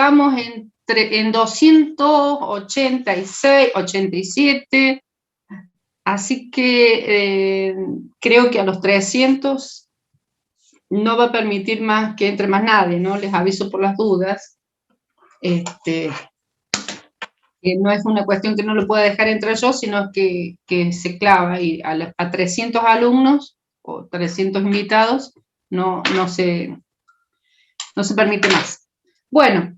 estamos en 286, 87, así que creo que a los 300 no va a permitir más que entre más nadie, ¿no? Les aviso por las dudas. Que no es una cuestión que no lo pueda dejar entrar yo, sino que se clava, y a 300 alumnos o 300 invitados no se permite más. Bueno,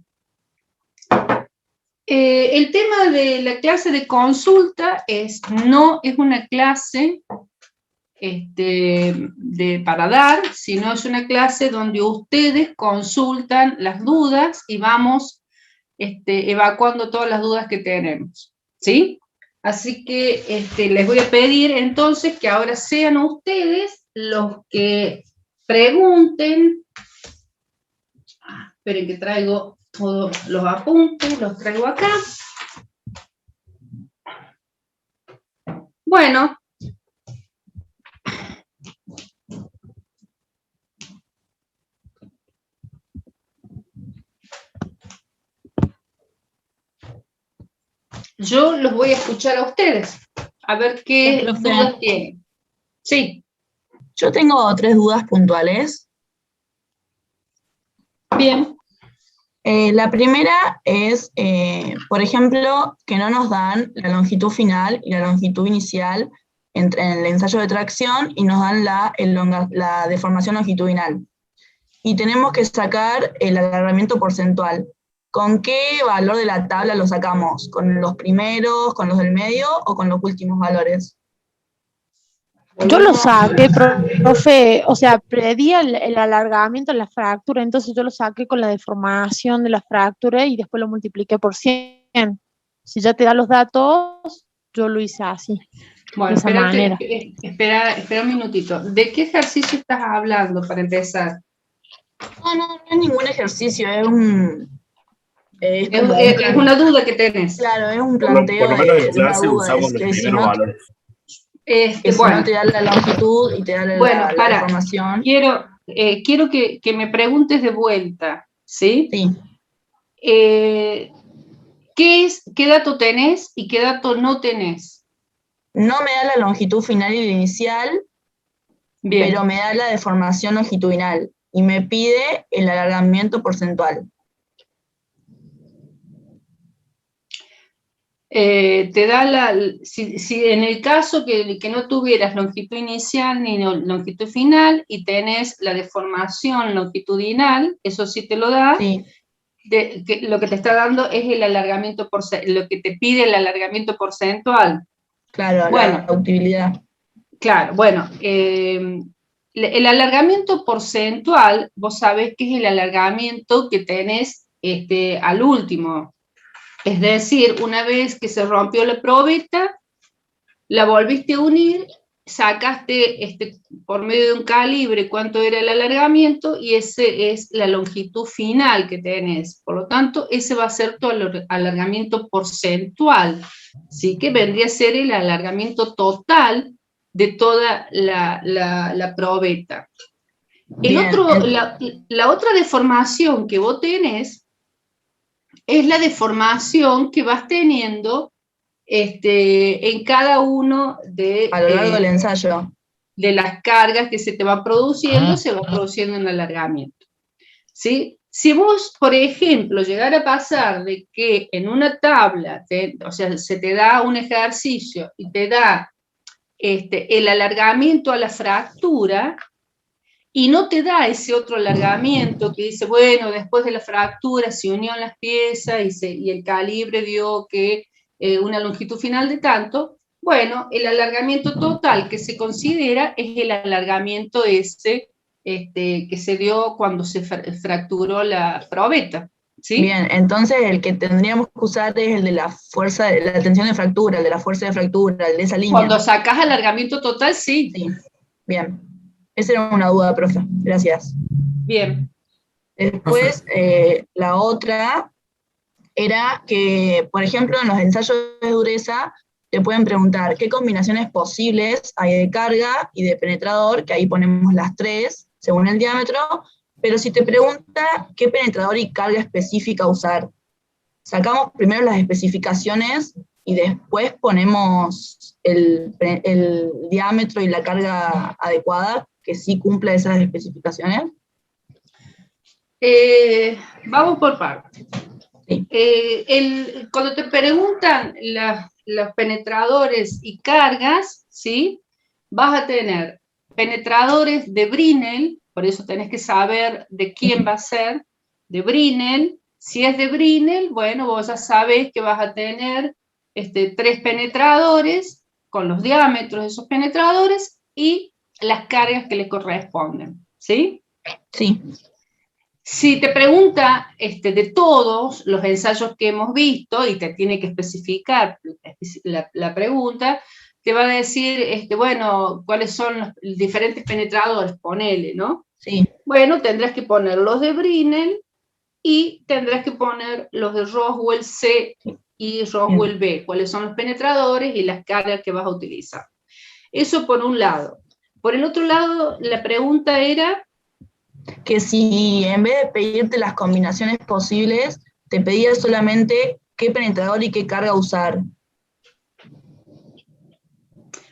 el tema de la clase de consulta no es una clase para dar, sino es una clase donde ustedes consultan las dudas y vamos evacuando todas las dudas que tenemos, ¿sí? Así que les voy a pedir entonces que ahora sean ustedes los que pregunten. Esperen que traigo todos los apuntes, los traigo acá. Bueno. Yo los voy a escuchar a ustedes, a ver qué dudas tienen. Sí. Yo tengo 3 dudas puntuales. Bien. La primera es, por ejemplo, que no nos dan la longitud final y la longitud inicial en el ensayo de tracción, y nos dan la deformación longitudinal. Y tenemos que sacar el alargamiento porcentual. ¿Con qué valor de la tabla lo sacamos? ¿Con los primeros, con los del medio o con los últimos valores? Yo lo saqué, profe, o sea, predía el alargamiento de la fractura, entonces yo lo saqué con la deformación de la fractura y después lo multipliqué por 100. Si ya te da los datos, yo lo hice así. Bueno, espera un minutito. ¿De qué ejercicio estás hablando para empezar? No es ningún ejercicio, es una duda que tenés. Claro, es un planteo por lo menos en una clase duda. usamos los primeros valores. Si no te da la longitud y te da la deformación. Quiero que me preguntes de vuelta, ¿sí? Sí. ¿Qué dato tenés y qué dato no tenés? No me da la longitud final y la inicial, bien, pero me da la deformación longitudinal y me pide el alargamiento porcentual. Te da si en el caso que no tuvieras longitud inicial ni longitud final y tenés la deformación longitudinal, eso sí te lo da. Sí. Lo que te está dando es el alargamiento lo que te pide el alargamiento porcentual. Claro, bueno, la utilidad. Claro, bueno, el alargamiento porcentual, vos sabés que es el alargamiento que tenés al último. Es decir, una vez que se rompió la probeta, la volviste a unir, sacaste por medio de un calibre cuánto era el alargamiento y ese es la longitud final que tenés. Por lo tanto, ese va a ser tu alargamiento porcentual, ¿sí? Que vendría a ser el alargamiento total de toda la probeta. La otra deformación que vos tenés es la deformación que vas teniendo en cada uno a lo largo del ensayo. De las cargas que se te van produciendo, se va produciendo un alargamiento. ¿Sí? Si vos, por ejemplo, llegara a pasar de que en una tabla, o sea, se te da un ejercicio y te da el alargamiento a la fractura, y no te da ese otro alargamiento que dice, bueno, después de la fractura se unieron las piezas y el calibre dio que una longitud final de tanto, bueno, el alargamiento total que se considera es el alargamiento ese que se dio cuando se fracturó la probeta. ¿Sí? Bien, entonces el que tendríamos que usar es el de la fuerza, la tensión de fractura, el de la fuerza de fractura, el de esa línea. Cuando sacás alargamiento total, sí. Sí, bien. Esa era una duda, profe. Gracias. Bien. Después, la otra era que, por ejemplo, en los ensayos de dureza, te pueden preguntar qué combinaciones posibles hay de carga y de penetrador, que ahí ponemos las 3, según el diámetro, Pero si te pregunta qué penetrador y carga específica usar, sacamos primero las especificaciones y después ponemos el diámetro y la carga adecuada que sí cumpla esas especificaciones. Vamos por partes. Sí. Cuando te preguntan los penetradores y cargas, ¿sí? Vas a tener penetradores de Brinell, por eso tenés que saber de quién va a ser, de Brinell. Si es de Brinell, bueno, vos ya sabés que vas a tener 3 penetradores con los diámetros de esos penetradores y las cargas que le corresponden, ¿sí? Sí. Si te pregunta de todos los ensayos que hemos visto y te tiene que especificar la pregunta, te va a decir, bueno, cuáles son los diferentes penetradores, ponele, ¿no? Sí. Bueno, tendrás que poner los de Brinell y tendrás que poner los de Roswell C y Roswell B, cuáles son los penetradores y las cargas que vas a utilizar. Eso por un lado. Por el otro lado, la pregunta era... que si en vez de pedirte las combinaciones posibles, te pedía solamente qué penetrador y qué carga usar.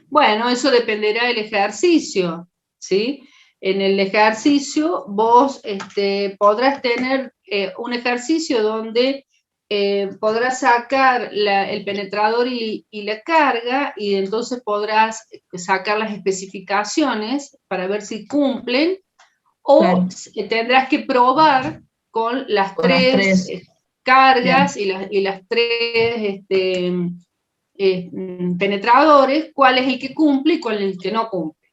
Bueno, eso dependerá del ejercicio, ¿sí? En el ejercicio vos podrás tener un ejercicio donde podrás sacar el penetrador y la carga, y entonces podrás sacar las especificaciones para ver si cumplen, o claro, tendrás que probar con las tres cargas y las tres penetradores, cuál es el que cumple y cuál es el que no cumple.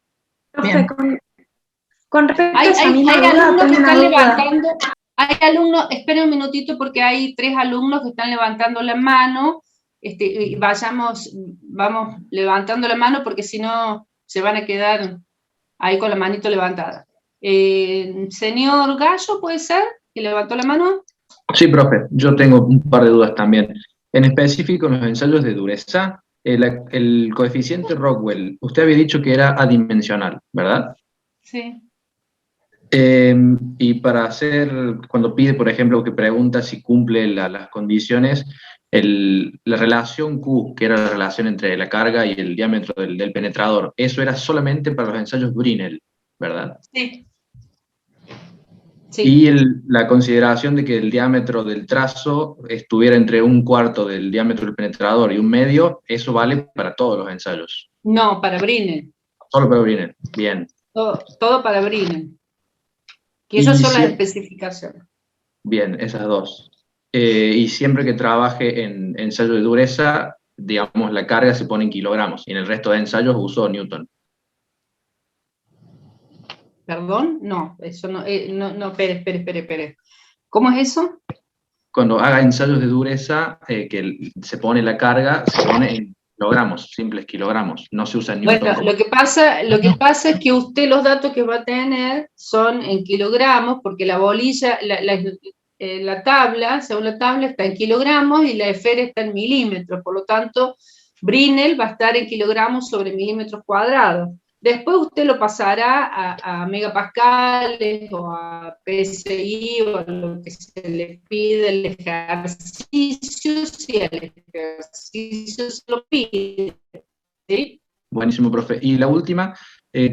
Con respecto hay a esa misma alumnos que están duda. levantando, hay alumnos, espera un minutito porque hay 3 alumnos que están levantando la mano, y vamos levantando la mano porque si no se van a quedar ahí con la manito levantada. Señor Gallo, ¿puede ser? ¿Que levantó la mano? Sí, profe, yo tengo un par de dudas también. En específico, en los ensayos de dureza, el coeficiente Rockwell, usted había dicho que era adimensional, ¿verdad? Sí. Y para hacer, cuando pide, por ejemplo, que pregunta si cumple las condiciones, la relación Q, que era la relación entre la carga y el diámetro del penetrador, eso era solamente para los ensayos Brinell, ¿verdad? Sí. Sí. Y la consideración de que el diámetro del trazo estuviera entre 1/4 del diámetro del penetrador y 1/2, eso vale para todos los ensayos. No, para Brinell. Solo para Brinell, bien. Todo para Brinell. Que esas son las especificaciones. Bien, esas dos. Y siempre que trabaje en ensayo de dureza, digamos, la carga se pone en kilogramos, y en el resto de ensayos uso Newton. ¿Perdón? No, eso no, espere. ¿Cómo es eso? Cuando haga ensayos de dureza, que se pone la carga, se pone en kilogramos, simples kilogramos, no se usa Newton. Bueno, lo que pasa es que usted los datos que va a tener son en kilogramos, porque la bolilla, la tabla, según la tabla, está en kilogramos y la esfera está en milímetros, por lo tanto, Brinell va a estar en kilogramos sobre milímetros cuadrados. Después usted lo pasará a megapascales o a PSI o a lo que se le pide el ejercicio, si el ejercicio se lo pide. ¿Sí? Buenísimo, profe. Y la última,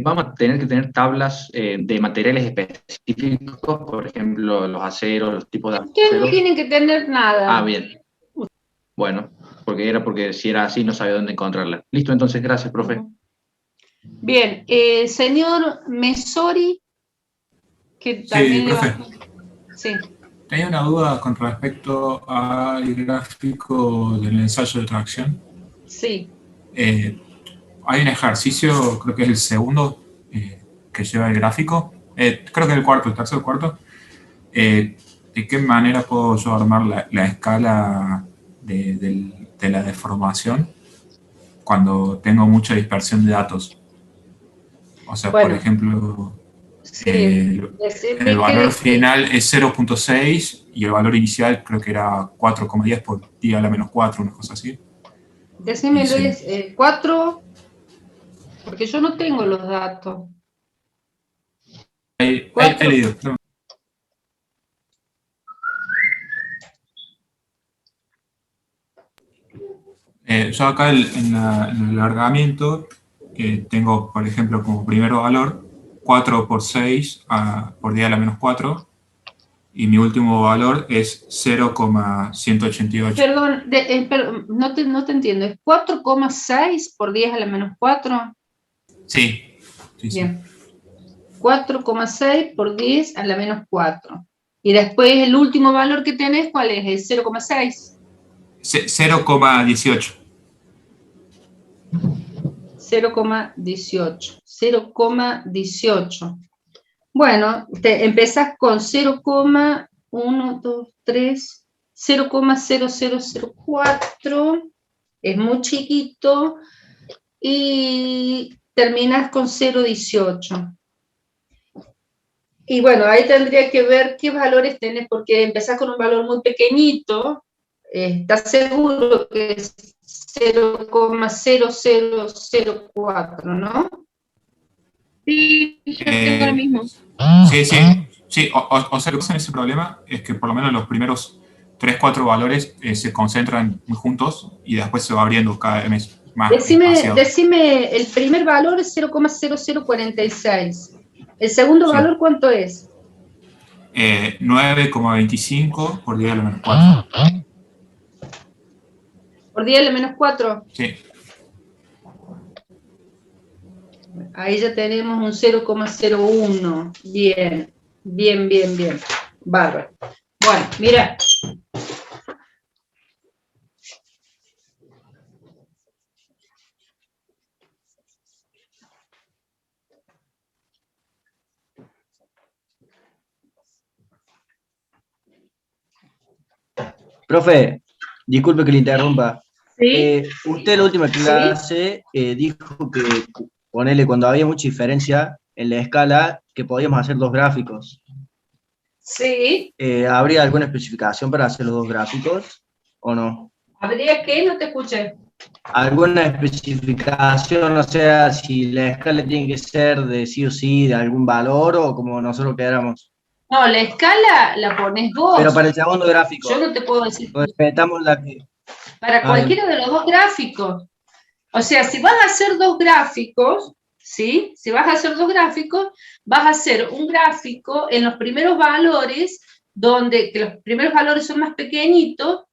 vamos a tener que tener tablas de materiales específicos, por ejemplo, los aceros, los tipos de aceros. Ustedes no tienen que tener nada. Ah, bien. Bueno, porque si era así no sabía dónde encontrarla. Listo, entonces, gracias, profe. Bien, señor Mesori, que también profe. Sí. Tenía una duda con respecto al gráfico del ensayo de tracción. Sí. Hay un ejercicio, creo que es el segundo, que lleva el gráfico. Creo que es el tercer o cuarto. ¿De qué manera puedo yo armar la escala de la deformación cuando tengo mucha dispersión de datos? O sea, bueno, por ejemplo, sí, el valor final es 0.6 y el valor inicial creo que era 4,10 por 10 a la menos 4, una cosa así. Decime, Luis, 4, porque yo no tengo los datos. He leído. Yo acá en el alargamiento tengo, por ejemplo, como primer valor 4 por 6 por 10 a la menos 4, y mi último valor es 0,188. Perdón, no te entiendo. ¿Es 4,6 por 10 a la menos 4? Sí, sí, sí. Bien. 4,6 por 10 a la menos 4. Y después el último valor que tenés, ¿cuál es? ¿El 0,6? 0,18. 0,18. 0,18. Bueno, empezás con 0,1, 2, 3, 0,0004, es muy chiquito, y terminas con 0,18. Y bueno, ahí tendría que ver qué valores tenés, porque empezás con un valor muy pequeñito, ¿estás seguro que es 0,0004, no? Sí, yo tengo lo mismo. Sí, o sea, lo que pasa en ese problema es que por lo menos los primeros 3, 4 valores se concentran muy juntos y después se va abriendo cada vez más. Decime, el primer valor es 0,0046. ¿El segundo valor cuánto es? 9,25 por 10 a la menos 4. ¿Por 10 a la menos 4? Sí. Ahí ya tenemos un 0,01. Bien, bien, bien, bien. Bárbaro. Bueno, mira. Profe, disculpe que le interrumpa. ¿Sí? Usted en la última clase dijo que, ponele, cuando había mucha diferencia en la escala, que podíamos hacer 2 gráficos. Sí. ¿Habría alguna especificación para hacer los 2 gráficos o no? ¿Habría que? No te escuché. ¿Alguna especificación, o sea, si la escala tiene que ser de sí o sí, de algún valor, o como nosotros queramos? No, la escala la pones vos. Pero para el segundo gráfico. Yo no te puedo decir. Respetamos la que... Para cualquiera de los 2 gráficos. O sea, si vas a hacer 2 gráficos, ¿sí? Si vas a hacer 2 gráficos, vas a hacer un gráfico en los primeros valores, que los primeros valores son más pequeñitos,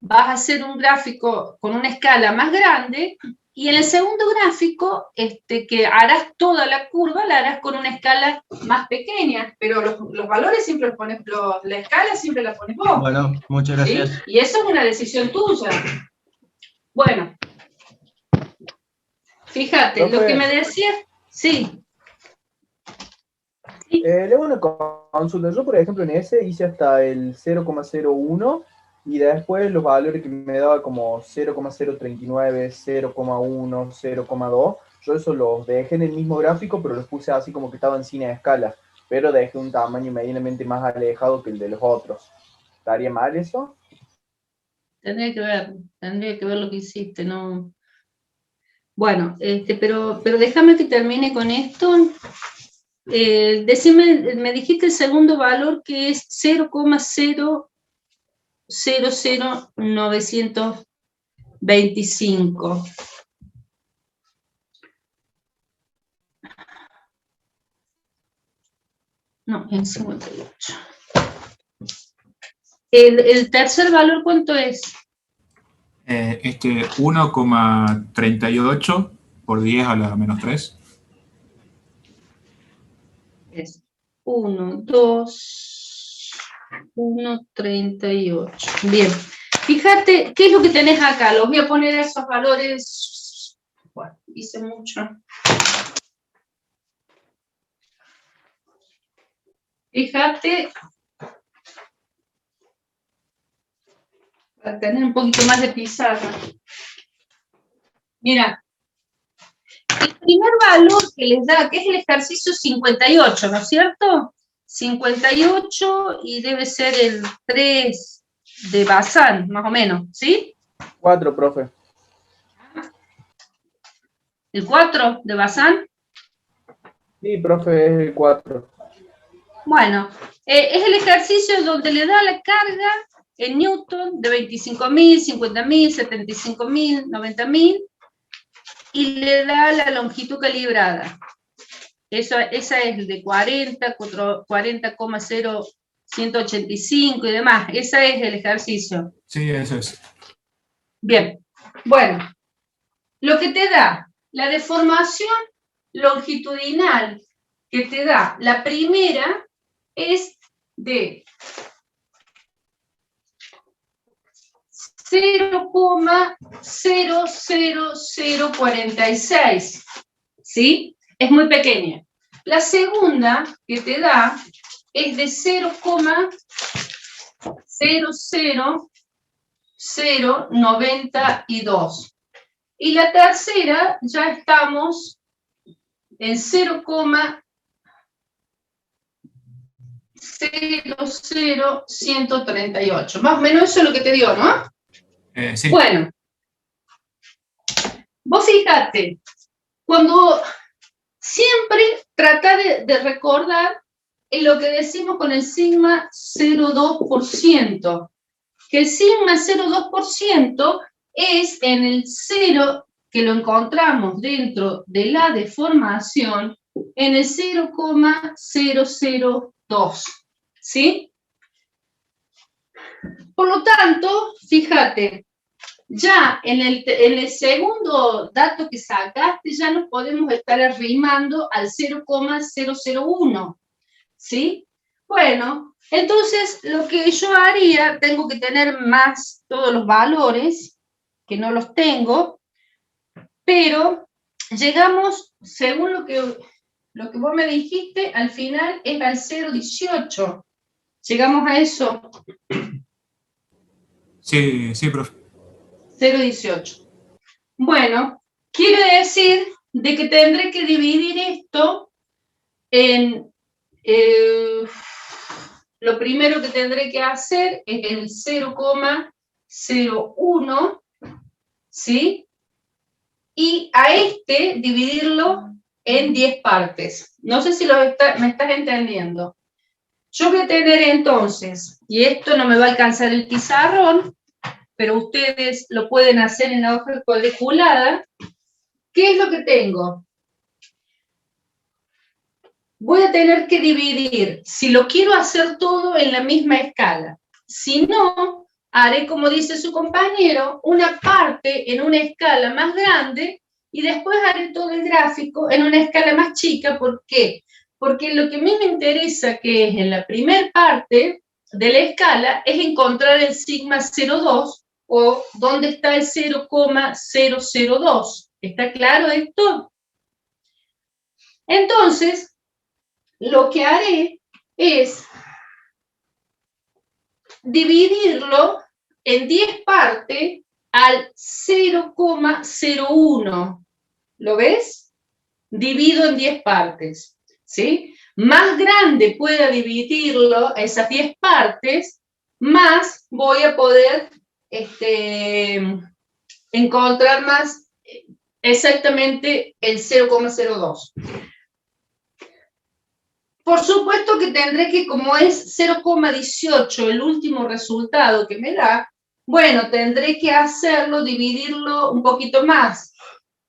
vas a hacer un gráfico con una escala más grande, y en el segundo gráfico, que harás toda la curva, la harás con una escala más pequeña, pero los valores siempre los pones, la escala siempre la pones vos. Bueno, muchas gracias. ¿Sí? Y eso es una decisión tuya. Bueno. Fíjate, Profe, lo que me decías, sí. Le hago una consulta. Yo, por ejemplo, en ese hice hasta el 0,01 y después los valores que me daba como 0,039, 0,1, 0,2. Yo eso los dejé en el mismo gráfico, pero los puse así como que estaban sin escala, pero dejé un tamaño medianamente más alejado que el de los otros. ¿Estaría mal eso? Tendría que ver lo que hiciste, ¿no? Bueno, pero déjame que termine con esto. Decime, me dijiste el segundo valor que es 0,000925. No, en 58. ¿El tercer valor cuánto es? 1,38 por 10 a la menos 3. Es 1, 2, 1,38. Bien. Fíjate, ¿qué es lo que tenés acá? Los voy a poner esos valores. Bueno, hice mucho. Fíjate. Para tener un poquito más de pizarra. Mira. El primer valor que les da, que es el ejercicio 58, ¿no es cierto? 58 y debe ser el 3 de Bazán, más o menos, ¿sí? 4, profe. ¿El 4 de Bazán? Sí, profe, es el 4. Bueno, es el ejercicio donde le da la carga en newton de 25.000, 50.000, 75.000, 90.000 y le da la longitud calibrada. Esa es de 40,0185 y demás. Ese es el ejercicio. Sí, eso es. Bien, bueno, lo que te da la deformación longitudinal que te da la primera es de 0,00046, ¿sí? Es muy pequeña. La segunda que te da es de 0,00092. Y la tercera ya estamos en 0,00138. Más o menos eso es lo que te dio, ¿no? Sí. Bueno, vos fíjate, cuando siempre trata de recordar en lo que decimos con el sigma 0,2%, que el sigma 0,2% es en el 0 que lo encontramos dentro de la deformación en el 0,002, ¿sí? Por lo tanto, fíjate, ya en el segundo dato que sacaste ya nos podemos estar arrimando al 0,001, ¿sí? Bueno, entonces lo que yo haría, tengo que tener más todos los valores, que no los tengo, pero llegamos, según lo que vos me dijiste, al final es al 0,18. ¿Llegamos a eso? Sí, sí, profe. 0,18. Bueno, quiere decir de que tendré que dividir esto en... lo primero que tendré que hacer es el 0,01, ¿sí? Y a este dividirlo en 10 partes. No sé si me estás entendiendo. Yo voy a tener entonces, y esto no me va a alcanzar el pizarrón, pero ustedes lo pueden hacer en la hoja cuadriculada. ¿Qué es lo que tengo? Voy a tener que dividir, si lo quiero hacer todo en la misma escala. Si no, haré como dice su compañero, una parte en una escala más grande y después haré todo el gráfico en una escala más chica. ¿Por qué? Porque lo que a mí me interesa, que es en la primera parte de la escala, es encontrar el sigma 0,2 o dónde está el 0,002. ¿Está claro esto? Entonces, lo que haré es dividirlo en 10 partes al 0,01. ¿Lo ves? Divido en 10 partes, ¿sí? Más grande pueda dividirlo, esas 10 partes, más voy a poder encontrar más exactamente el 0,02. Por supuesto que tendré que, como es 0,18 el último resultado que me da, bueno, tendré que hacerlo, dividirlo un poquito más.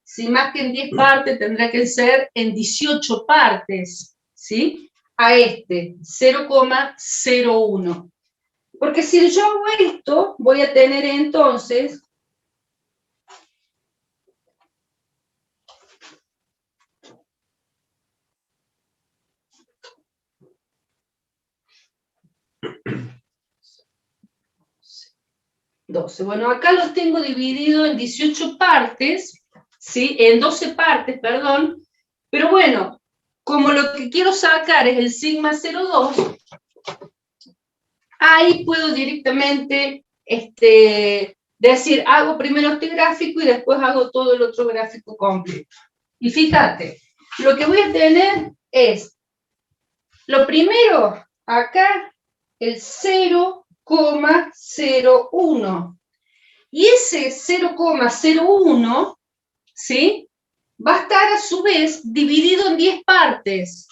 Si más que en 10 partes, tendrá que ser en 18 partes, ¿sí? A este, 0,01. Porque si yo hago esto, voy a tener entonces... Bueno, acá los tengo dividido en 18 partes, ¿sí? En 12 partes, perdón. Pero bueno, como lo que quiero sacar es el sigma 0,2, ahí puedo directamente decir, hago primero este gráfico y después hago todo el otro gráfico completo. Y fíjate, lo que voy a tener es, lo primero, acá, el 0,01. Y ese 0,01, ¿sí? Va a estar a su vez dividido en 10 partes.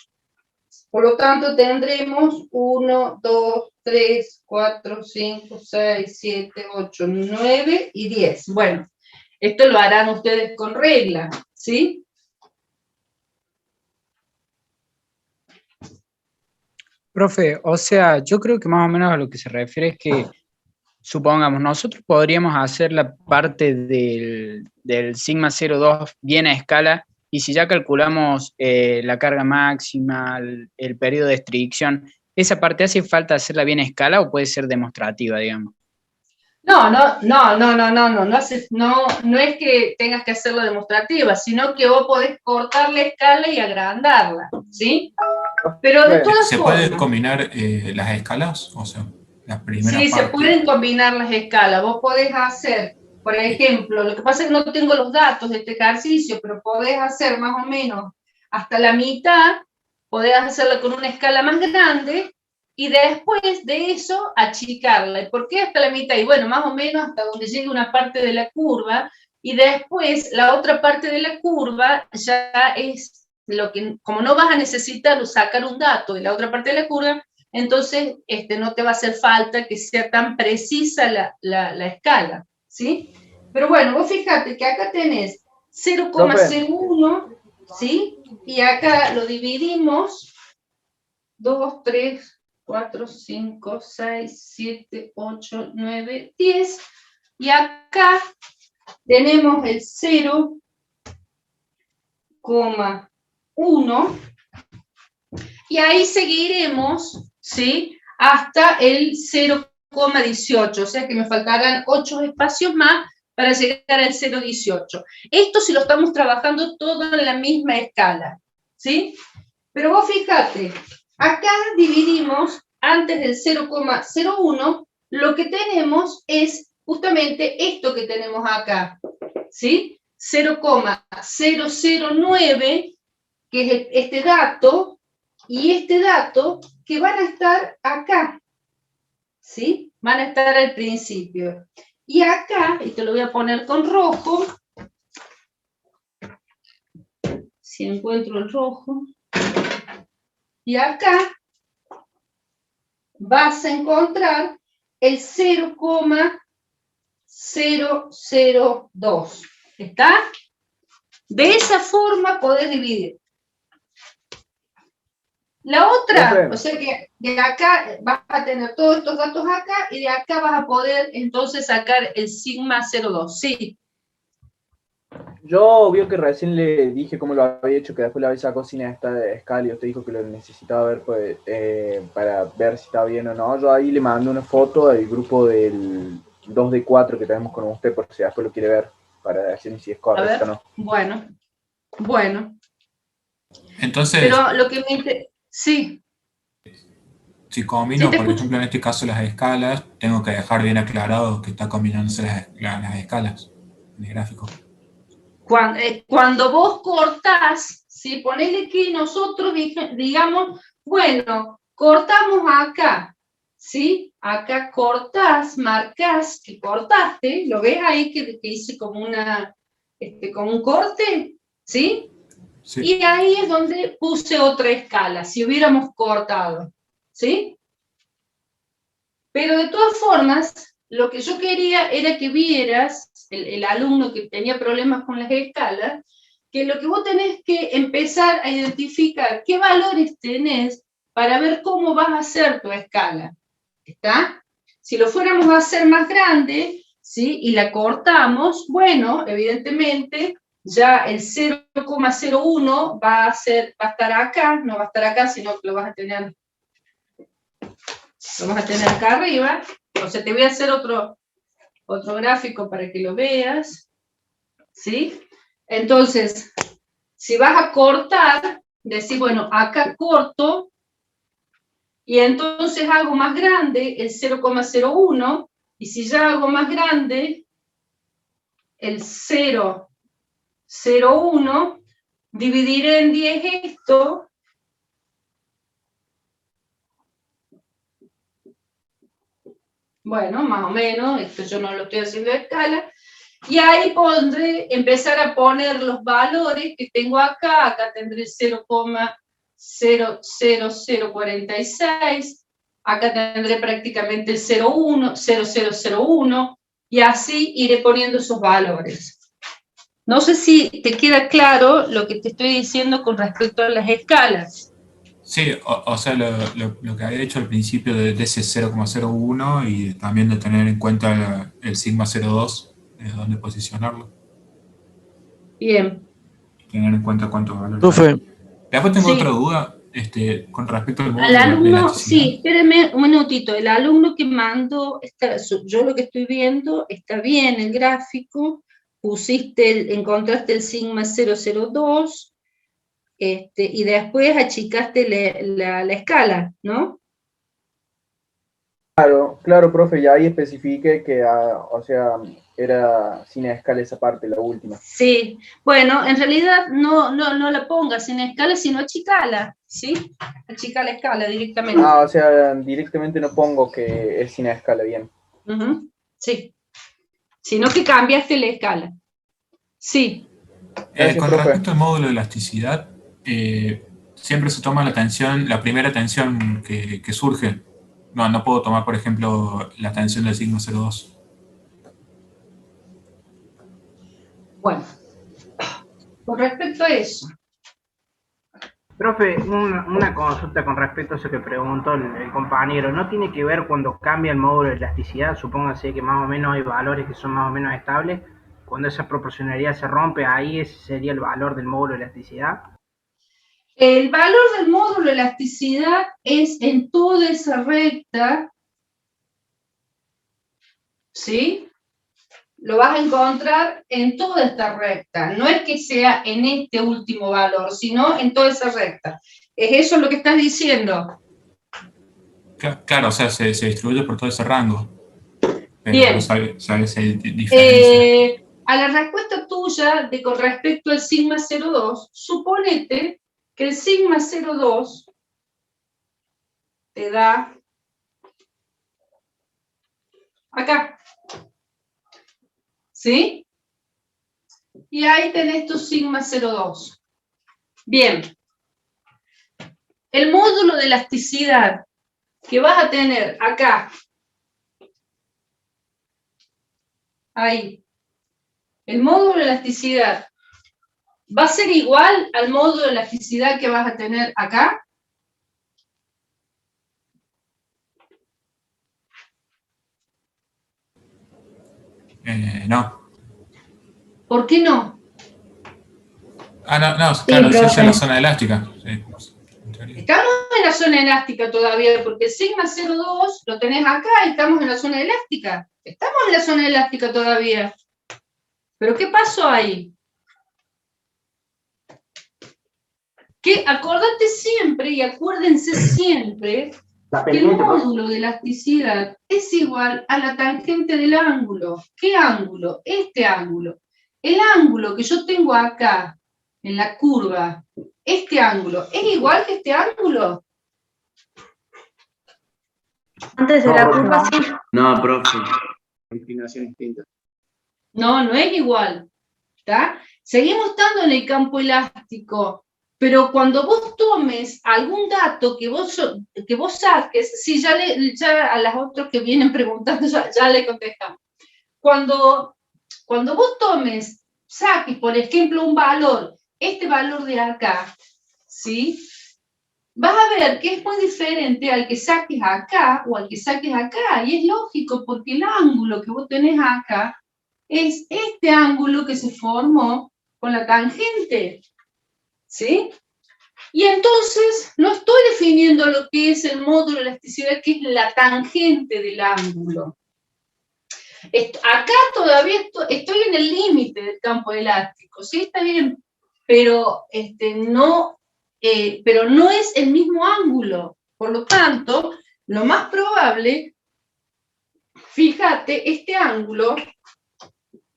Por lo tanto, tendremos 1, 2, 3, 4, 5, 6, 7, 8, 9 y 10. Bueno, esto lo harán ustedes con regla, ¿sí? Profe, o sea, yo creo que más o menos a lo que se refiere es que, supongamos, nosotros podríamos hacer la parte del sigma 0,2 bien a escala, y si ya calculamos la carga máxima, el periodo de restricción, ¿esa parte hace falta hacerla bien a escala o puede ser demostrativa, digamos? No es que tengas que hacerlo demostrativa, sino que vos podés cortar la escala y agrandarla, ¿sí? Pero de todas ¿Se formas... puede combinar las escalas? O sea, la primera Sí, se parte. pueden combinar las escalas. Vos podés hacer, por ejemplo, lo que pasa es que no tengo los datos de este ejercicio, pero podés hacer más o menos hasta la mitad, podés hacerla con una escala más grande, y después de eso achicarla. ¿Y por qué hasta la mitad? Y bueno, más o menos hasta donde llegue una parte de la curva, y después la otra parte de la curva ya es lo que, como no vas a necesitar sacar un dato de la otra parte de la curva, entonces no te va a hacer falta que sea tan precisa la escala, ¿sí? Pero bueno, vos fíjate que acá tenés 0,01, ¿sí? Y acá lo dividimos 2, 3, 4, 5, 6, 7, 8, 9, 10, y acá tenemos el 0,1, y ahí seguiremos, ¿sí? Hasta el 0,18, o sea que me faltarán 8 espacios más para llegar al 0,18. Esto si lo estamos trabajando todo en la misma escala, ¿sí? Pero vos fíjate, acá dividimos, antes del 0,01, lo que tenemos es justamente esto que tenemos acá, ¿sí? 0,009, que es este dato, y este dato que van a estar acá, ¿sí? Van a estar al principio. Y acá, y te lo voy a poner con rojo, si encuentro el rojo, y acá vas a encontrar el 0,002. ¿Está? De esa forma podés dividir. La otra, o sea que de acá vas a tener todos estos datos acá, y de acá vas a poder entonces sacar el sigma 0,2. Sí. Yo vio que recién le dije cómo lo había hecho, que después la había sacado sin esta escala y usted dijo que lo necesitaba ver pues, para ver si estaba bien o no. Yo ahí le mandé una foto del grupo del 2D4 que tenemos con usted por si después lo quiere ver, para decir si es correcto o no. Bueno. Entonces, pero lo que me interesa... Sí. Si combino, por ejemplo, en este caso las escalas, tengo que dejar bien aclarado que está combinándose las escalas en el gráfico. Cuando vos cortás, ¿sí? Ponele que nosotros digamos, bueno, cortamos acá, ¿sí? Acá cortás, marcás que cortaste, ¿lo ves ahí que hice como como un corte? ¿Sí? Sí. Y ahí es donde puse otra escala, si hubiéramos cortado, ¿sí? Pero de todas formas, lo que yo quería era que vieras, el alumno que tenía problemas con las escalas, que lo que vos tenés que empezar a identificar qué valores tenés para ver cómo vas a hacer tu escala, ¿está? Si lo fuéramos a hacer más grande, ¿sí? Y la cortamos, bueno, evidentemente, ya el 0,01 va a estar acá, no va a estar acá, sino que lo vas a tener acá arriba. O sea, te voy a hacer otro gráfico para que lo veas, ¿sí? Entonces, si vas a cortar, decís, bueno, acá corto, y entonces hago más grande el 0,01, y si ya hago más grande el 0,01, dividiré en 10 esto, bueno, más o menos, esto yo no lo estoy haciendo a escala, y ahí empezar a poner los valores que tengo acá tendré 0,00046, acá tendré prácticamente el 0,1, 0,001, y así iré poniendo esos valores. No sé si te queda claro lo que te estoy diciendo con respecto a las escalas. Sí, o sea, lo que había dicho al principio de ese 0,01 y también de tener en cuenta el sigma 0,2, dónde posicionarlo. Bien. Tener en cuenta cuántos valores. Profe. Después tengo Sí. otra duda con respecto al módulo Al de alumno, elasticidad. sí, espéreme un minutito, el alumno que mandó, yo lo que estoy viendo, está bien el gráfico, encontraste el sigma 002, y después achicaste la escala, ¿no? Claro, profe, y ahí especifique que, o sea, era sin escala esa parte, la última. Sí, bueno, en realidad no la pongas sin escala, sino achicala, ¿sí? Achica la escala directamente. O sea, directamente no pongo que es sin escala, bien. Sí, sino que cambiaste la escala. Sí. Gracias, Con profe. respecto al módulo de elasticidad, siempre se toma la primera tensión que surge. No puedo tomar, por ejemplo, la tensión del sigma 0,2. Bueno, con respecto a eso. Profe, una consulta con respecto a eso que preguntó el compañero. ¿No tiene que ver cuando cambia el módulo de elasticidad? Supóngase que más o menos hay valores que son más o menos estables. Cuando esa proporcionalidad se rompe, ahí ese sería el valor del módulo de elasticidad. El valor del módulo de elasticidad es en toda esa recta, ¿sí? Lo vas a encontrar en toda esta recta. No es que sea en este último valor, sino en toda esa recta. ¿Es eso lo que estás diciendo? Claro, o sea, se distribuye por todo ese rango. Pero Bien. no sabe si diferencia. A la respuesta tuya con respecto al sigma 0,2, suponete que el sigma 0,2 te da acá. ¿Sí? Y ahí tenés tu sigma 0,2. Bien. El módulo de elasticidad que vas a tener acá, ahí, el módulo de elasticidad va a ser igual al módulo de elasticidad que vas a tener acá. No. ¿Por qué no? No, claro, si es en la zona elástica. Sí, Estamos en la zona elástica todavía, porque el sigma 0,2 lo tenés acá y estamos en la zona elástica. Estamos en la zona elástica todavía. ¿Pero qué pasó ahí? Que acordate siempre y acuérdense siempre que el módulo de elasticidad es igual a la tangente del ángulo. ¿Qué ángulo? Este ángulo. El ángulo que yo tengo acá, en la curva, este ángulo, ¿es igual que este ángulo? Antes de la curva, sí. No, profe. Inclinación distinta. No es igual. ¿Está? Seguimos estando en el campo elástico, pero cuando vos tomes algún dato que vos saques, sí, ya a las otras que vienen preguntando, ya le contestamos. Cuando vos saques, por ejemplo, un valor, este valor de acá, ¿sí? Vas a ver que es muy diferente al que saques acá o al que saques acá, y es lógico porque el ángulo que vos tenés acá es este ángulo que se formó con la tangente, ¿sí? Y entonces no estoy definiendo lo que es el módulo de elasticidad, que es la tangente del ángulo. Acá todavía estoy en el límite del campo elástico, ¿sí? Está bien, pero no es el mismo ángulo. Por lo tanto, lo más probable, fíjate, este ángulo,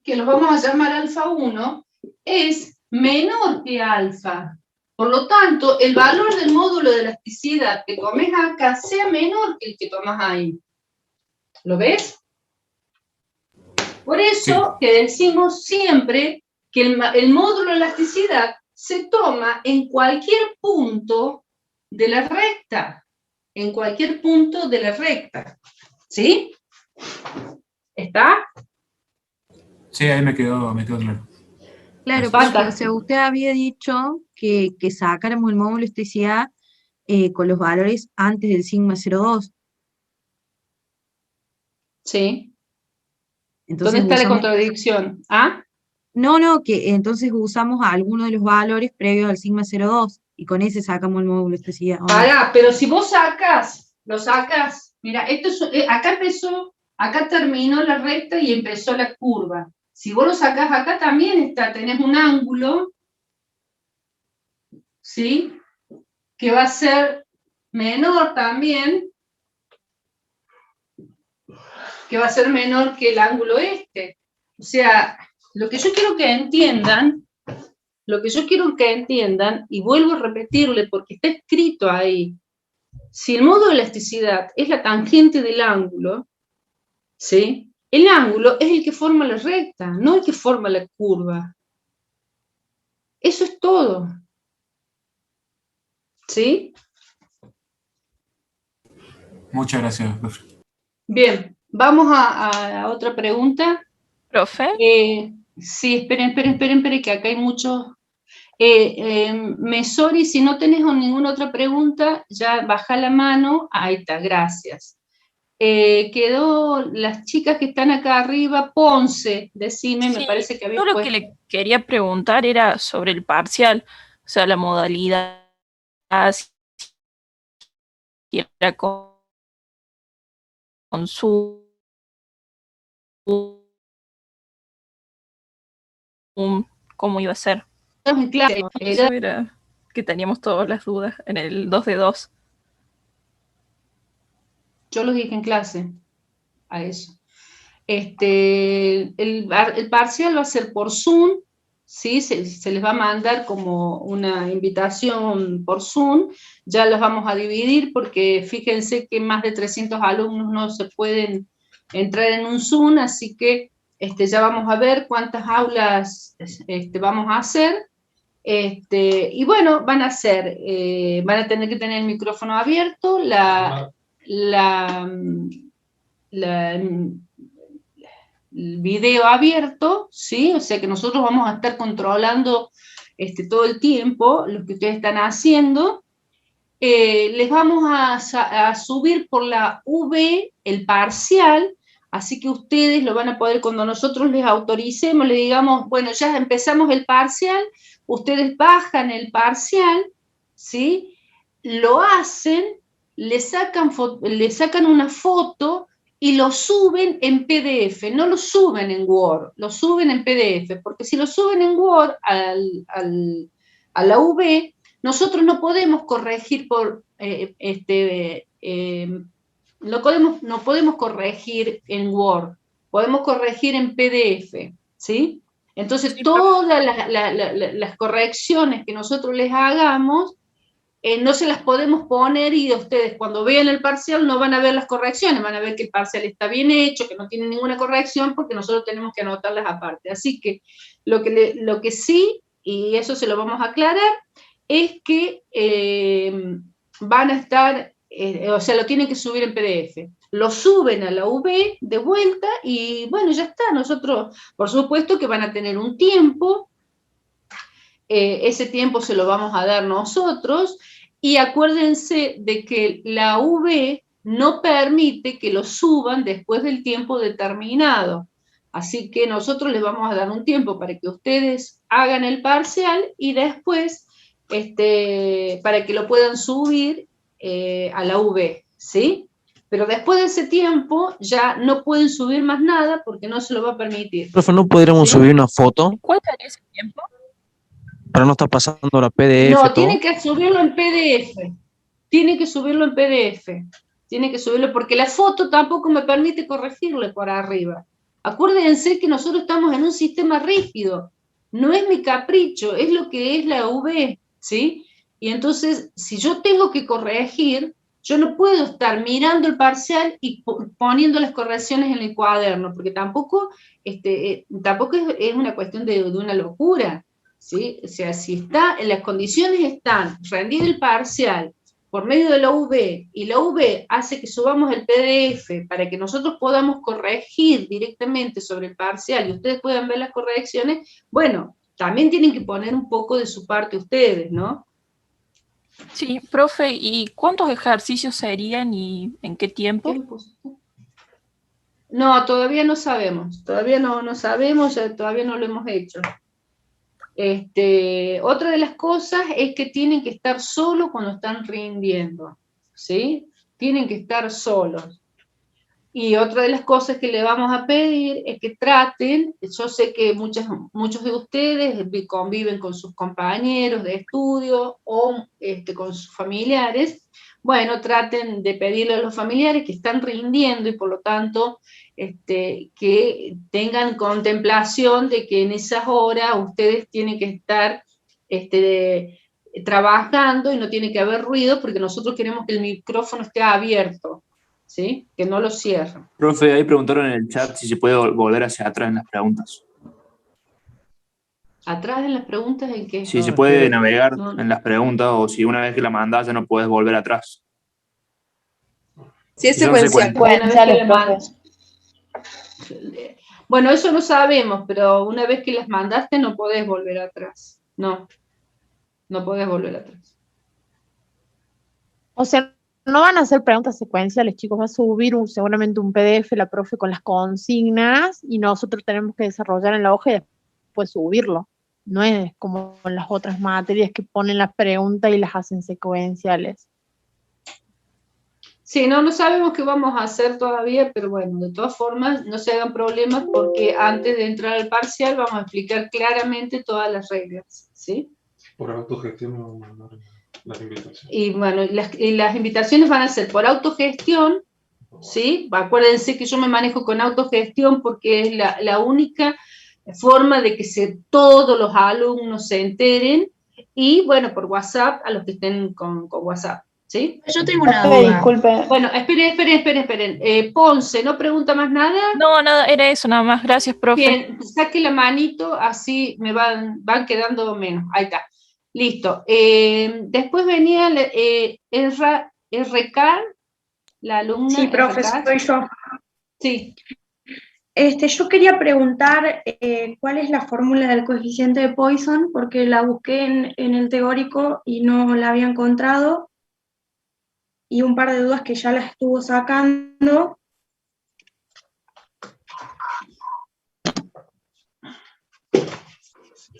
que lo vamos a llamar alfa 1, es menor que alfa. Por lo tanto, el valor del módulo de elasticidad que tomes acá sea menor que el que tomas ahí. ¿Lo ves? Por eso que decimos siempre que el módulo de elasticidad se toma en cualquier punto de la recta. en cualquier punto de la recta. ¿Sí? ¿Está? Sí, ahí me quedó claro. Claro, Fantástico. porque, o sea, usted había dicho que sacáramos el módulo elasticidad con los valores antes del sigma 0,2. Sí. Entonces ¿Dónde está la usamos, contradicción? ¿Ah? no, que entonces usamos alguno de los valores previos al sigma 0,2 y con ese sacamos el módulo elasticidad. Pará, pero si vos lo sacas, mira, esto es, acá empezó, acá terminó la recta y empezó la curva. Si vos lo sacás acá también está, tenés un ángulo, ¿sí? Que va a ser menor también, que va a ser menor que el ángulo este. O sea, lo que yo quiero que entiendan, y vuelvo a repetirle porque está escrito ahí, si el módulo de elasticidad es la tangente del ángulo, ¿sí? El ángulo es el que forma la recta, no el que forma la curva. Eso es todo. ¿Sí? Muchas gracias, profe. Bien, vamos a otra pregunta. Profe. Sí, esperen, que acá hay muchos. Mesori, si no tenés ninguna otra pregunta, ya baja la mano. Ahí está, gracias. Quedó las chicas que están acá arriba. Ponce, decime, Sí, me parece que había yo lo puesto. que le quería preguntar era sobre el parcial, o sea, la modalidad, si era con Zoom, cómo iba a ser. Claro, Eso era que teníamos todas las dudas en el 2 de 2. Yo lo dije en clase, a eso. El parcial va a ser por Zoom, ¿sí? Se les va a mandar como una invitación por Zoom, ya los vamos a dividir porque fíjense que más de 300 alumnos no se pueden entrar en un Zoom, así que ya vamos a ver cuántas aulas vamos a hacer. Y bueno, van a tener que tener el micrófono abierto, el video abierto, ¿sí? O sea que nosotros vamos a estar controlando todo el tiempo lo que ustedes están haciendo. Les vamos a subir por la V el parcial, así que ustedes lo van a poder, cuando nosotros les autoricemos, le digamos, bueno, ya empezamos el parcial, ustedes bajan el parcial, ¿sí? Lo hacen, le sacan una foto y lo suben en PDF, no lo suben en Word, lo suben en PDF, porque si lo suben en Word a la V, nosotros no podemos corregir no podemos corregir en Word, podemos corregir en PDF, ¿sí? Entonces, todas las correcciones que nosotros les hagamos, no se las podemos poner y ustedes cuando vean el parcial no van a ver las correcciones, van a ver que el parcial está bien hecho, que no tiene ninguna corrección, porque nosotros tenemos que anotarlas aparte. Así que lo que sí, y eso se lo vamos a aclarar, es que van a estar, o sea, lo tienen que subir en PDF. Lo suben a la V de vuelta y bueno, ya está. Nosotros, por supuesto que van a tener un tiempo, ese tiempo se lo vamos a dar nosotros, y acuérdense de que la V no permite que lo suban después del tiempo determinado. Así que nosotros les vamos a dar un tiempo para que ustedes hagan el parcial y después para que lo puedan subir a la V, ¿sí? Pero después de ese tiempo ya no pueden subir más nada porque no se lo va a permitir. Profe, ¿no podríamos subir una foto ¿Cuál sería ese tiempo? para no estar pasando la PDF? No, todo? tiene que subirlo en PDF. Tiene que subirlo en PDF. Tiene que subirlo porque la foto tampoco me permite corregirle por arriba. Acuérdense que nosotros estamos en un sistema rígido. No es mi capricho, es lo que es la V, ¿sí? Y entonces, si yo tengo que corregir, yo no puedo estar mirando el parcial y poniendo las correcciones en el cuaderno, porque tampoco es una cuestión de una locura, ¿sí? O sea, si las condiciones están, rendir el parcial por medio de la UV, y la UV hace que subamos el PDF para que nosotros podamos corregir directamente sobre el parcial y ustedes puedan ver las correcciones, bueno, también tienen que poner un poco de su parte ustedes, ¿no? Sí, profe, ¿y cuántos ejercicios serían y en qué tiempo? No, todavía no sabemos, todavía no sabemos, todavía no lo hemos hecho. Otra de las cosas es que tienen que estar solos cuando están rindiendo, ¿sí? Tienen que estar solos. Y otra de las cosas que le vamos a pedir es que traten, yo sé que muchos de ustedes conviven con sus compañeros de estudio o con sus familiares, bueno, traten de pedirle a los familiares que están rindiendo y por lo tanto que tengan contemplación de que en esas horas ustedes tienen que estar trabajando y no tiene que haber ruido porque nosotros queremos que el micrófono esté abierto, ¿sí? Que no lo cierren. Profe, ahí preguntaron en el chat si se puede volver hacia atrás en las preguntas. ¿Atrás en las preguntas en qué? Si se puede navegar en las preguntas o si una vez que la mandas ya no puedes volver atrás. Sí, es secuencial. Bueno, eso no sabemos, pero una vez que las mandaste no podés volver atrás. No podés volver atrás. O sea, no van a hacer preguntas secuenciales, chicos, va a subir seguramente un PDF la profe con las consignas y nosotros tenemos que desarrollar en la hoja y después subirlo. No es como en las otras materias que ponen las preguntas y las hacen secuenciales. Sí, no sabemos qué vamos a hacer todavía, pero bueno, de todas formas, no se hagan problemas porque antes de entrar al parcial vamos a explicar claramente todas las reglas, ¿sí? Por autogestión las invitaciones. Y bueno, las invitaciones van a ser por autogestión, ¿sí? Acuérdense que yo me manejo con autogestión porque es la única forma de que todos los alumnos se enteren, y bueno, por WhatsApp a los que estén con WhatsApp. ¿Sí? Yo tengo una duda. Disculpe. Bueno, esperen. Ponce, ¿no pregunta más nada? No, nada, era eso nada más. Gracias, profe. Bien, saque la manito, así me van quedando menos. Ahí está. Listo. Después venía RK, la alumna. Sí, profe, soy yo. Sí. Yo quería preguntar cuál es la fórmula del coeficiente de Poisson, porque la busqué en el teórico y no la había encontrado. Y un par de dudas que ya las estuvo sacando.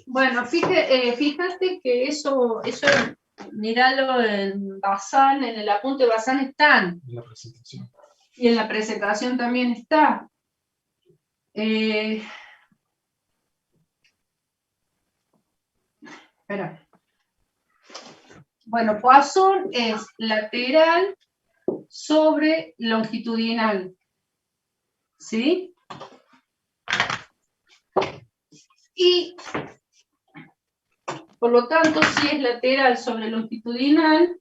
Bueno, fíjate que eso míralo en Bazán, en el apunte de Bazán están. En la presentación. Y en la presentación también está. Espera. Bueno, Poisson es lateral sobre longitudinal, ¿sí? Y, por lo tanto, si es lateral sobre longitudinal,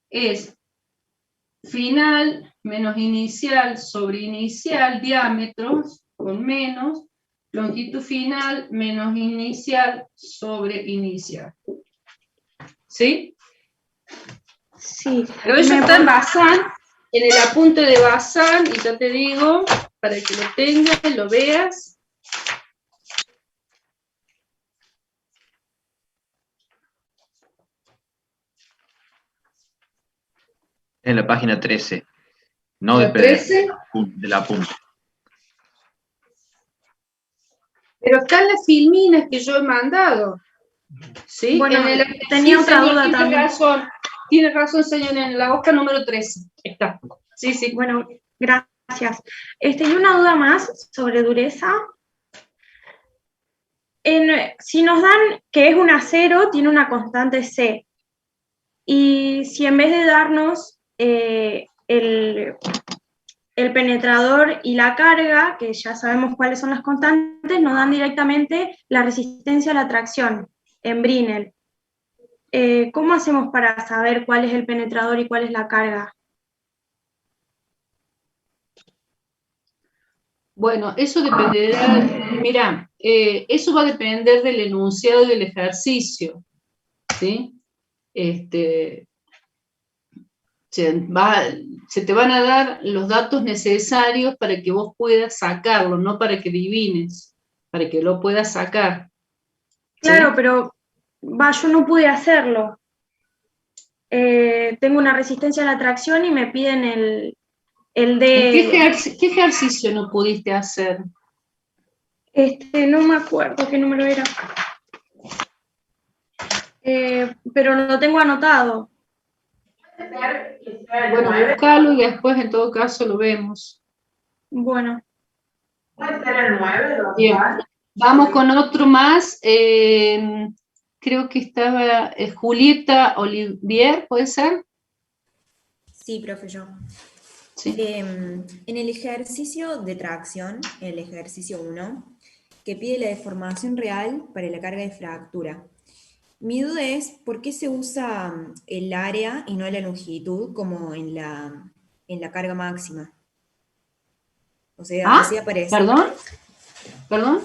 es final menos inicial sobre inicial, diámetros con menos, longitud final menos inicial sobre inicial. ¿Sí? Sí. Pero eso está en Bazán, en el apunte de Bazán, y ya te digo, para que lo tengas, lo veas. En la página 13, no ¿La de 13? del apunte. Pero están las filminas que yo he mandado. ¿Sí? Bueno, tenía otra señor, duda también. Tiene razón, señor, en la hoja número 13. Está. Sí. Bueno, gracias. Y una duda más sobre dureza. Si nos dan que es un acero, tiene una constante C. Y si en vez de darnos el penetrador y la carga, que ya sabemos cuáles son las constantes, nos dan directamente la resistencia a la tracción en Brinell. ¿Cómo hacemos para saber cuál es el penetrador y cuál es la carga? Bueno, eso dependerá, mira, eso va a depender del enunciado del ejercicio, ¿sí? se te van a dar los datos necesarios para que vos puedas sacarlo, no para que adivines, para que lo puedas sacar. Claro, ¿sí? pero yo no pude hacerlo. Tengo una resistencia a la tracción y me piden el de... ¿Qué ejercicio no pudiste hacer? No me acuerdo qué número era. Pero lo tengo anotado. Bueno, buscalo y después en todo caso lo vemos. Bueno. ¿Puede ser el 9? Bien. Vamos con otro más. Creo que estaba Julieta Olivier, ¿puede ser? Sí, profe, yo. Sí. En el ejercicio de tracción, el ejercicio 1, que pide la deformación real para la carga de fractura. Mi duda es, ¿por qué se usa el área y no la longitud como en la carga máxima? O sea, así aparece. ¿Perdón?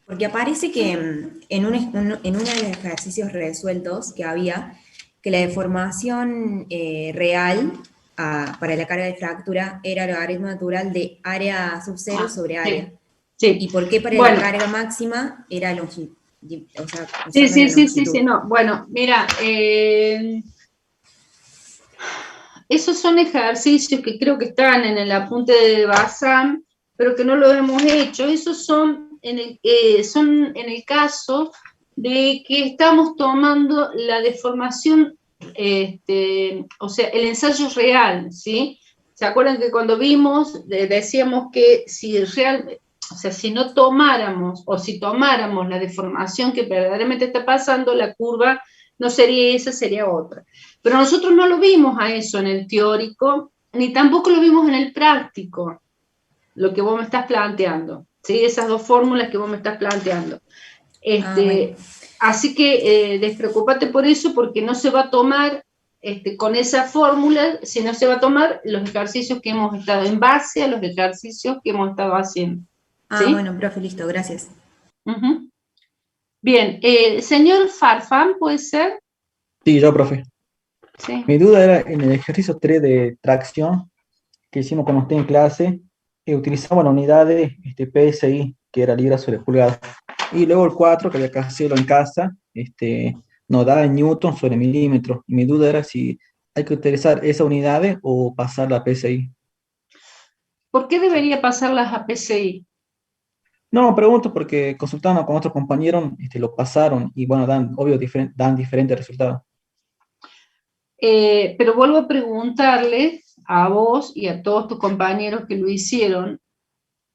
Porque aparece que en uno de los ejercicios resueltos que había, que la deformación real para la carga de fractura era el logaritmo natural de área sub 0 sobre área. Sí. ¿Y por qué para Bueno. la carga máxima era longitud? O sea, Sí, no. Bueno, mira, esos son ejercicios que creo que están en el apunte de Bazán, pero que no lo hemos hecho. Esos son en el caso de que estamos tomando la deformación, o sea, el ensayo real, ¿sí? ¿Se acuerdan que cuando vimos, decíamos que si no tomáramos, o si tomáramos la deformación que verdaderamente está pasando, la curva no sería esa, sería otra. Pero nosotros no lo vimos a eso en el teórico, ni tampoco lo vimos en el práctico, lo que vos me estás planteando, ¿sí? Esas dos fórmulas que vos me estás planteando. Bueno. Así que despreocúpate por eso, porque no se va a tomar con esa fórmula, sino se va a tomar los ejercicios que hemos estado, en base a los ejercicios que hemos estado haciendo. ¿Sí? Bueno, profe, listo, gracias. Bien, señor Farfán, ¿puede ser? Sí, yo, profe. Sí. Mi duda era en el ejercicio 3 de tracción que hicimos cuando esté en clase, utilizaba la unidad de PSI, que era libra sobre pulgada. Y luego el 4, que había que hacerlo en casa, nos da en newton sobre milímetro. Y mi duda era si hay que utilizar esa unidad o pasarla a PSI. ¿Por qué debería pasarlas a PSI? No, pregunto porque consultando con otros compañeros lo pasaron y bueno, dan diferentes resultados. Pero vuelvo a preguntarle a vos y a todos tus compañeros que lo hicieron,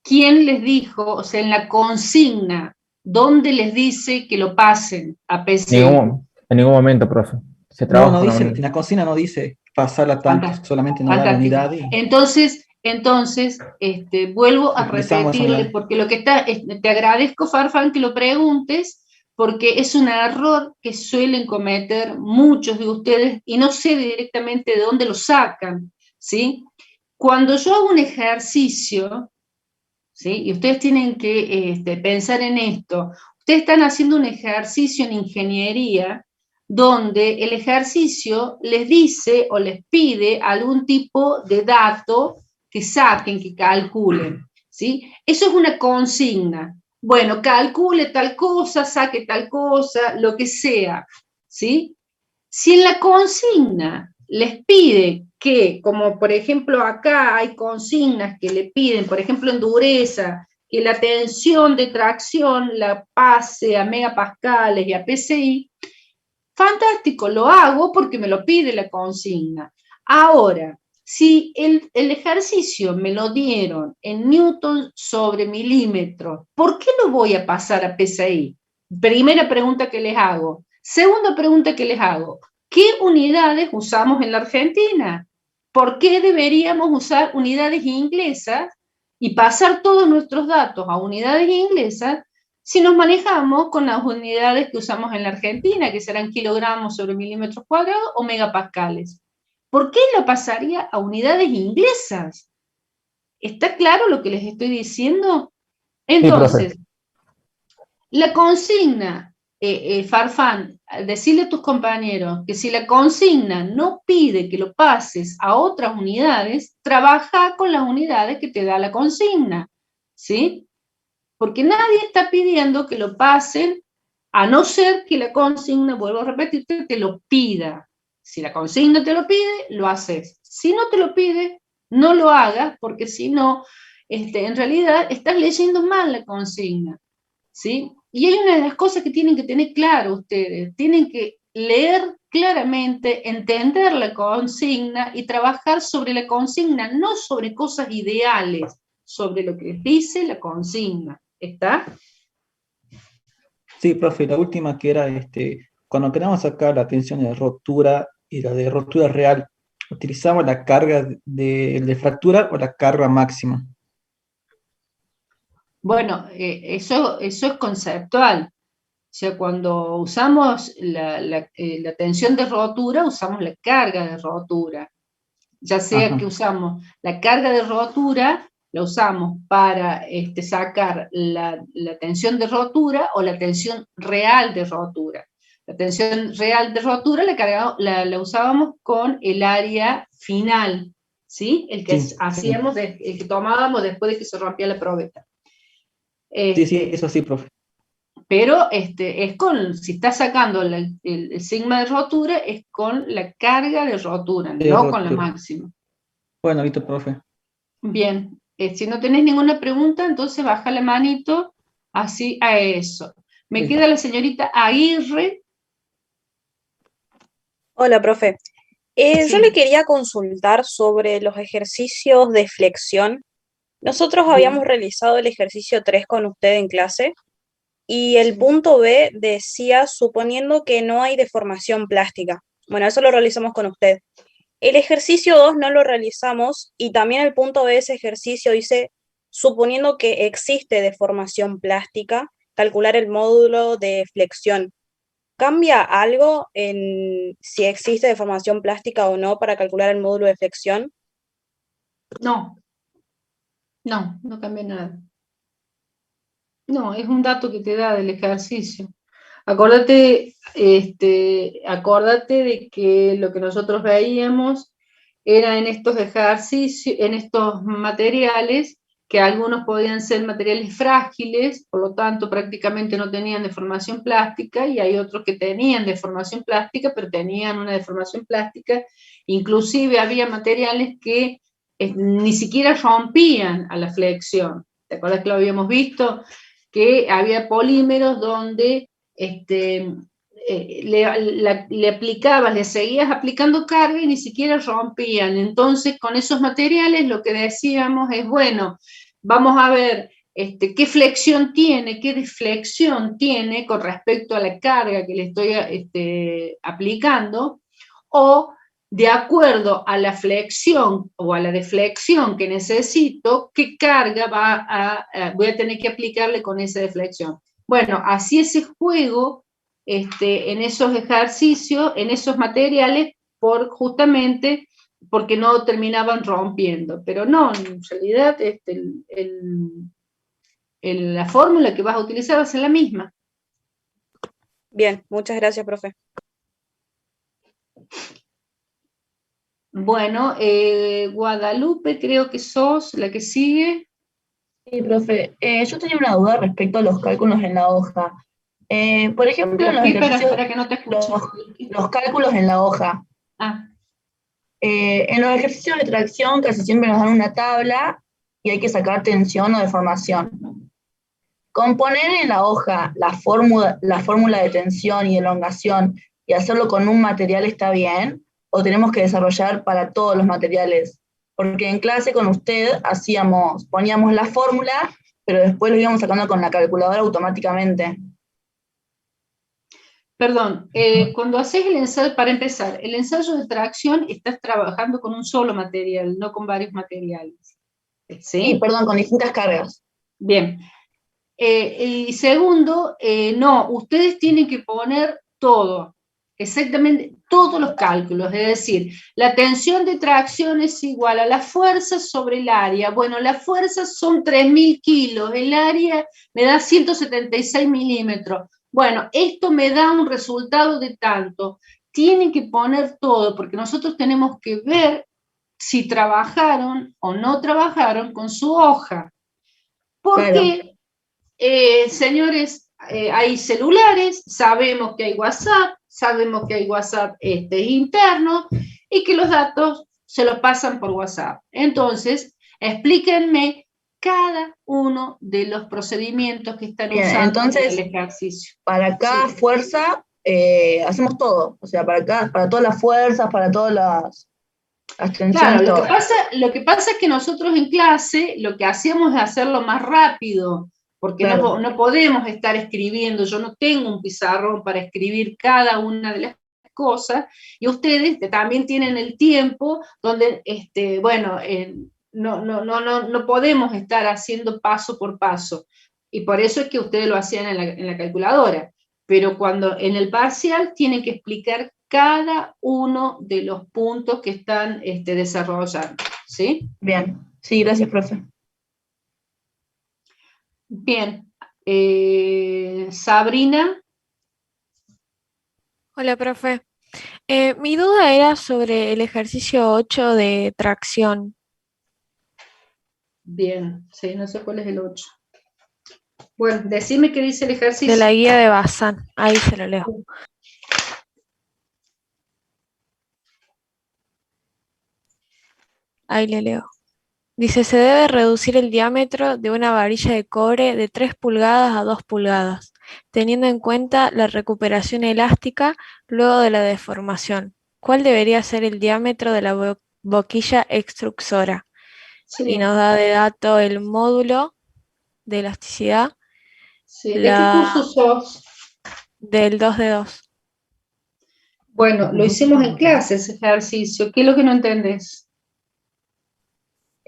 ¿quién les dijo, o sea, en la consigna, dónde les dice que lo pasen a PSI? En ningún momento, profe. Se trabaja no con dice, en la consigna no dice pasarla tanto, solamente nos da la unidad. Entonces, vuelvo a repetirle, porque lo que te agradezco, Farfán, que lo preguntes, porque es un error que suelen cometer muchos de ustedes y no sé directamente de dónde lo sacan, ¿sí? Cuando yo hago un ejercicio, ¿sí? Y ustedes tienen que pensar en esto, ustedes están haciendo un ejercicio en ingeniería donde el ejercicio les dice o les pide algún tipo de dato que saquen, que calculen, ¿sí? Eso es una consigna. Bueno, calcule tal cosa, saque tal cosa, lo que sea, ¿sí? Si en la consigna les pide que, como por ejemplo acá hay consignas que le piden, por ejemplo en dureza, que la tensión de tracción la pase a megapascales y a PSI, fantástico, lo hago porque me lo pide la consigna. Ahora, si el ejercicio me lo dieron en newton sobre milímetro, ¿por qué lo voy a pasar a PSI? Primera pregunta que les hago. Segunda pregunta que les hago. ¿Qué unidades usamos en la Argentina? ¿Por qué deberíamos usar unidades inglesas y pasar todos nuestros datos a unidades inglesas si nos manejamos con las unidades que usamos en la Argentina, que serán kilogramos sobre milímetros cuadrados o megapascales? ¿Por qué lo pasaría a unidades inglesas? ¿Está claro lo que les estoy diciendo? Entonces, la consigna Farfán, decirle a tus compañeros que si la consigna no pide que lo pases a otras unidades, trabaja con las unidades que te da la consigna, ¿sí? Porque nadie está pidiendo que lo pasen, a no ser que la consigna, vuelvo a repetirte, te lo pida. Si la consigna te lo pide, lo haces. Si no te lo pide, no lo hagas, porque si no, en realidad estás leyendo mal la consigna, ¿sí? Y hay una de las cosas que tienen que tener claro ustedes, tienen que leer claramente, entender la consigna y trabajar sobre la consigna, no sobre cosas ideales, sobre lo que dice la consigna. ¿Está? Sí, profe, la última que era, cuando queramos sacar la tensión de rotura y la de rotura real, ¿utilizamos la carga de fractura o la carga máxima? Bueno, eso es conceptual. O sea, cuando usamos la tensión de rotura, usamos la carga de rotura. Ya sea que usamos la carga de rotura, la usamos para sacar la tensión de rotura o la tensión real de rotura. La tensión real de rotura la usábamos con el área final, ¿sí? El que hacíamos, el que tomábamos después de que se rompía la probeta. Sí, eso sí, profe. Pero es si estás sacando el sigma de rotura, es con la carga de rotura, no con la máxima. Bueno, listo, profe. Bien, si no tenés ninguna pregunta, entonces baja la manito así a eso. Me queda la señorita Aguirre. Hola, profe. Yo le quería consultar sobre los ejercicios de flexión. Nosotros habíamos realizado el ejercicio 3 con usted en clase y el punto B decía, suponiendo que no hay deformación plástica. Bueno, eso lo realizamos con usted. El ejercicio 2 no lo realizamos y también el punto B de ese ejercicio dice, suponiendo que existe deformación plástica, calcular el módulo de flexión. ¿Cambia algo en si existe deformación plástica o no para calcular el módulo de flexión? No cambia nada. No, es un dato que te da del ejercicio. Acordate de que lo que nosotros veíamos era en estos ejercicios, en estos materiales, que algunos podían ser materiales frágiles, por lo tanto prácticamente no tenían deformación plástica, y hay otros que tenían deformación plástica, pero tenían una deformación plástica, inclusive había materiales que ni siquiera rompían a la flexión. ¿Te acuerdas que lo habíamos visto? Que había polímeros donde le aplicabas, le seguías aplicando carga y ni siquiera rompían. Entonces, con esos materiales lo que decíamos es, bueno, vamos a ver qué flexión tiene, qué deflexión tiene con respecto a la carga que le estoy aplicando, o de acuerdo a la flexión o a la deflexión que necesito, qué carga voy a tener que aplicarle con esa deflexión. Bueno, así ese juego en esos ejercicios, en esos materiales, justamente porque no terminaban rompiendo. Pero no, en realidad la fórmula que vas a utilizar va a ser la misma. Bien, muchas gracias, profe. Bueno, Guadalupe, creo que sos la que sigue. Sí, profe. Yo tenía una duda respecto a los cálculos en la hoja. Por ejemplo, en los ejercicios, espera, que no te escucho. Los cálculos en la hoja. En los ejercicios de tracción casi siempre nos dan una tabla y hay que sacar tensión o deformación. Componer en la hoja la fórmula de tensión y elongación y hacerlo con un material está bien, o tenemos que desarrollar para todos los materiales. Porque en clase con usted poníamos la fórmula, pero después lo íbamos sacando con la calculadora automáticamente. Perdón, cuando haces el ensayo, para empezar, el ensayo de tracción estás trabajando con un solo material, no con varios materiales. Sí, perdón, con distintas cargas. Bien. Y segundo, no, ustedes tienen que poner todo, exactamente todos los cálculos, es decir, la tensión de tracción es igual a la fuerza sobre el área. Bueno, la fuerza son 3.000 kilos, el área me da 176 milímetros. bueno, esto me da un resultado de tanto. Tienen que poner todo, porque nosotros tenemos que ver si trabajaron o no trabajaron con su hoja. Porque, señores, hay celulares, sabemos que hay WhatsApp, sabemos que hay WhatsApp interno y que los datos se los pasan por WhatsApp. Entonces, explíquenme cada uno de los procedimientos que están Bien, usando entonces, en el ejercicio. para cada fuerza hacemos todo, o sea, para todas las fuerzas, para todas las tensiones, Claro, todo. lo que pasa es que nosotros en clase lo que hacíamos es hacerlo más rápido, porque Claro. no podemos estar escribiendo, yo no tengo un pizarrón para escribir cada una de las cosas, y ustedes también tienen el tiempo donde, bueno, no podemos estar haciendo paso por paso, y por eso es que ustedes lo hacían en la calculadora, pero cuando en el parcial tienen que explicar cada uno de los puntos que están desarrollando, ¿sí? Bien, sí, gracias, profe. Bien, Sabrina. Hola, profe. Mi duda era sobre el ejercicio 8 de tracción. Bien, sí, no sé cuál es el 8. Bueno, decime qué dice el ejercicio. De la guía de Bazán, ahí se lo leo. Ahí le leo. Dice, se debe reducir el diámetro de una varilla de cobre de 3 pulgadas a 2 pulgadas, teniendo en cuenta la recuperación elástica luego de la deformación. ¿Cuál debería ser el diámetro de la boquilla extrusora? Sí. Y nos da de dato el módulo de elasticidad. Sí. ¿De qué curso sos? Del 2 de 2. Bueno, lo hicimos en clase ese ejercicio. ¿Qué es lo que no entendés?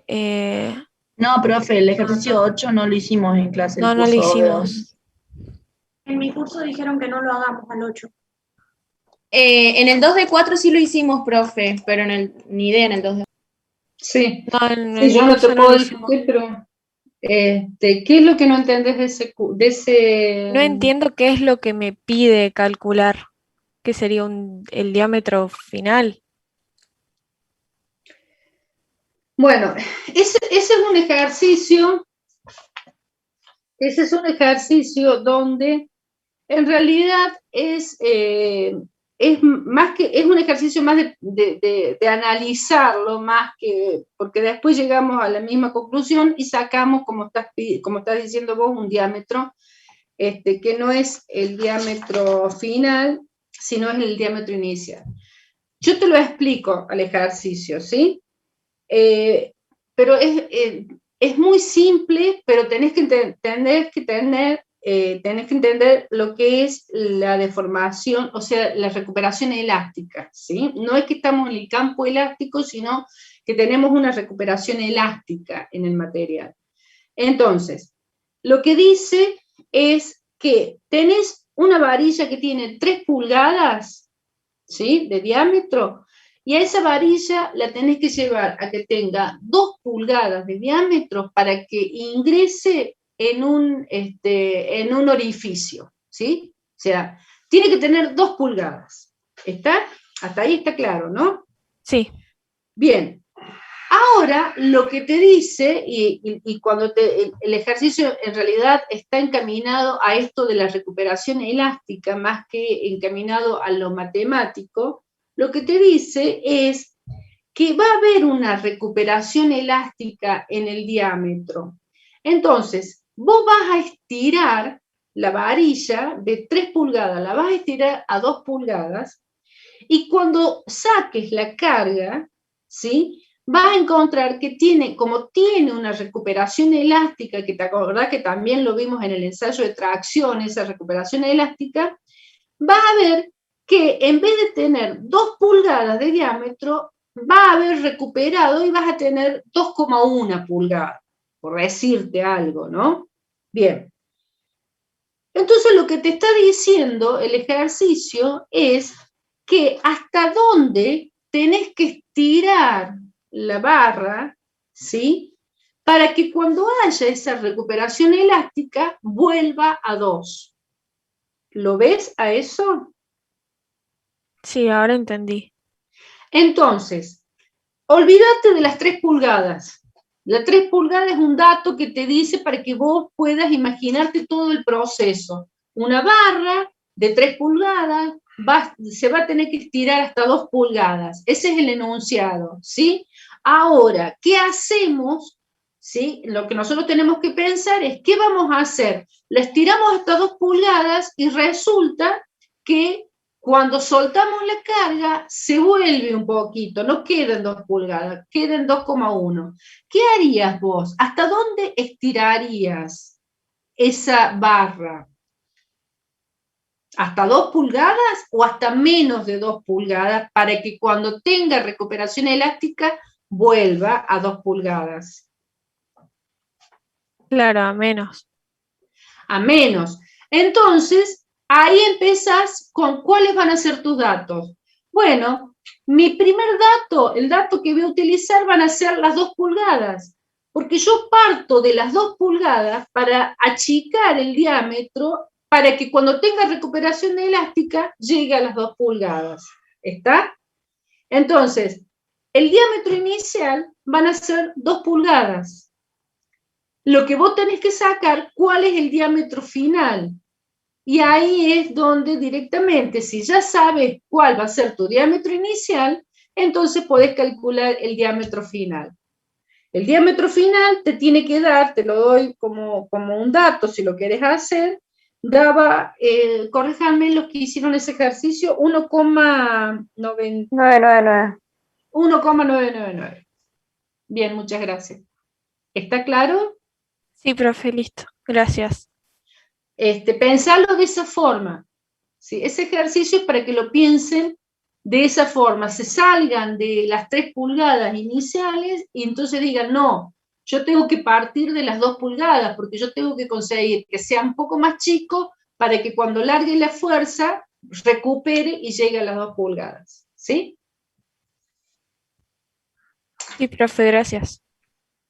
No, profe, el ejercicio 8 no lo hicimos en clase. No, no lo hicimos. En mi curso dijeron que no lo hagamos al 8. En el 2 de 4 sí lo hicimos, profe, pero ni idea en el 2 de 4. Sí, no, sí, yo no te puedo discutir, pero ¿qué es lo que no entendés de ese? No entiendo qué es lo que me pide calcular, que sería el diámetro final. Bueno, ese es un ejercicio, donde en realidad es un ejercicio más de analizarlo, más que, porque después llegamos a la misma conclusión y sacamos, como estás diciendo vos, un diámetro que no es el diámetro final, sino es el diámetro inicial. Yo te lo explico al ejercicio, ¿sí? Pero es muy simple, pero tenés que entender lo que es la deformación, o sea, la recuperación elástica, ¿sí? No es que estamos en el campo elástico, sino que tenemos una recuperación elástica en el material. Entonces, lo que dice es que tenés una varilla que tiene 3 pulgadas, ¿sí?, de diámetro, y a esa varilla la tenés que llevar a que tenga 2 pulgadas de diámetro para que ingrese en un orificio, ¿sí? O sea, tiene que tener 2 pulgadas. ¿Está? Hasta ahí está claro, ¿no? Sí. Bien. Ahora, lo que te dice, y cuando el ejercicio en realidad está encaminado a esto de la recuperación elástica, más que encaminado a lo matemático, lo que te dice es que va a haber una recuperación elástica en el diámetro. Entonces, vos vas a estirar la varilla de 3 pulgadas, la vas a estirar a 2 pulgadas, y cuando saques la carga, ¿sí?, vas a encontrar que como tiene una recuperación elástica, que te acordás que también lo vimos en el ensayo de tracción, esa recuperación elástica, vas a ver que en vez de tener 2 pulgadas de diámetro, va a haber recuperado y vas a tener 2,1 pulgadas, por decirte algo, ¿no? Bien. Entonces lo que te está diciendo el ejercicio es que hasta dónde tenés que estirar la barra, ¿sí?, para que cuando haya esa recuperación elástica vuelva a 2. ¿Lo ves a eso? Sí, ahora entendí. Entonces, olvídate de las 3 pulgadas. La 3 pulgadas es un dato que te dice para que vos puedas imaginarte todo el proceso. Una barra de 3 pulgadas se va a tener que estirar hasta 2 pulgadas. Ese es el enunciado, ¿sí? Ahora, ¿qué hacemos? ¿Sí? Lo que nosotros tenemos que pensar es, ¿qué vamos a hacer? La estiramos hasta 2 pulgadas y resulta que cuando soltamos la carga, se vuelve un poquito, no quedan 2 pulgadas, quedan 2,1. ¿Qué harías vos? ¿Hasta dónde estirarías esa barra? ¿Hasta 2 pulgadas o hasta menos de 2 pulgadas para que cuando tenga recuperación elástica vuelva a 2 pulgadas? Claro, a menos. A menos. Entonces, ahí empezás con cuáles van a ser tus datos. Bueno, mi primer dato, el dato que voy a utilizar van a ser las 2 pulgadas, porque yo parto de las 2 pulgadas para achicar el diámetro para que cuando tenga recuperación elástica llegue a las 2 pulgadas. ¿Está? Entonces, el diámetro inicial van a ser 2 pulgadas. Lo que vos tenés que sacar, ¿cuál es el diámetro final? Y ahí es donde directamente, si ya sabes cuál va a ser tu diámetro inicial, entonces podés calcular el diámetro final. El diámetro final te tiene que dar, te lo doy como un dato, si lo querés hacer, daba, corríjanme los que hicieron ese ejercicio, 999. 1,999. Bien, muchas gracias. ¿Está claro? Sí, profe, listo. Gracias. Pensarlo de esa forma. ¿Sí? Ese ejercicio es para que lo piensen de esa forma, se salgan de las 3 pulgadas iniciales y entonces digan, no, yo tengo que partir de las 2 pulgadas porque yo tengo que conseguir que sea un poco más chico para que cuando largue la fuerza recupere y llegue a las 2 pulgadas. ¿Sí? Sí, profe, gracias.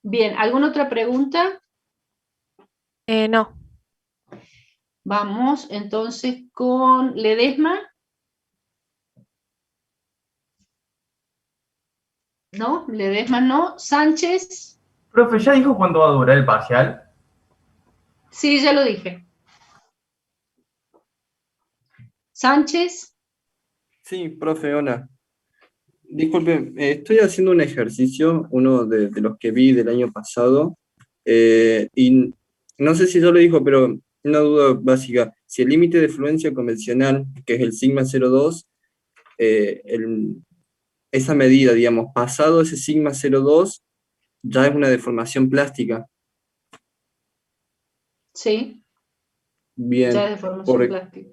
Bien, ¿alguna otra pregunta? No. Vamos entonces con Ledesma. No, Ledesma no. Sánchez. Profe, ¿ya dijo cuánto va a durar el parcial? Sí, ya lo dije. Sánchez. Sí, profe, hola. Disculpe, estoy haciendo un ejercicio, uno de los que vi del año pasado, y no sé si yo lo dijo, pero una duda básica. Si el límite de fluencia convencional, que es el sigma 0,2, esa medida, digamos, pasado ese sigma 0,2, ya es una deformación plástica. Sí. Bien. Ya es deformación plástica.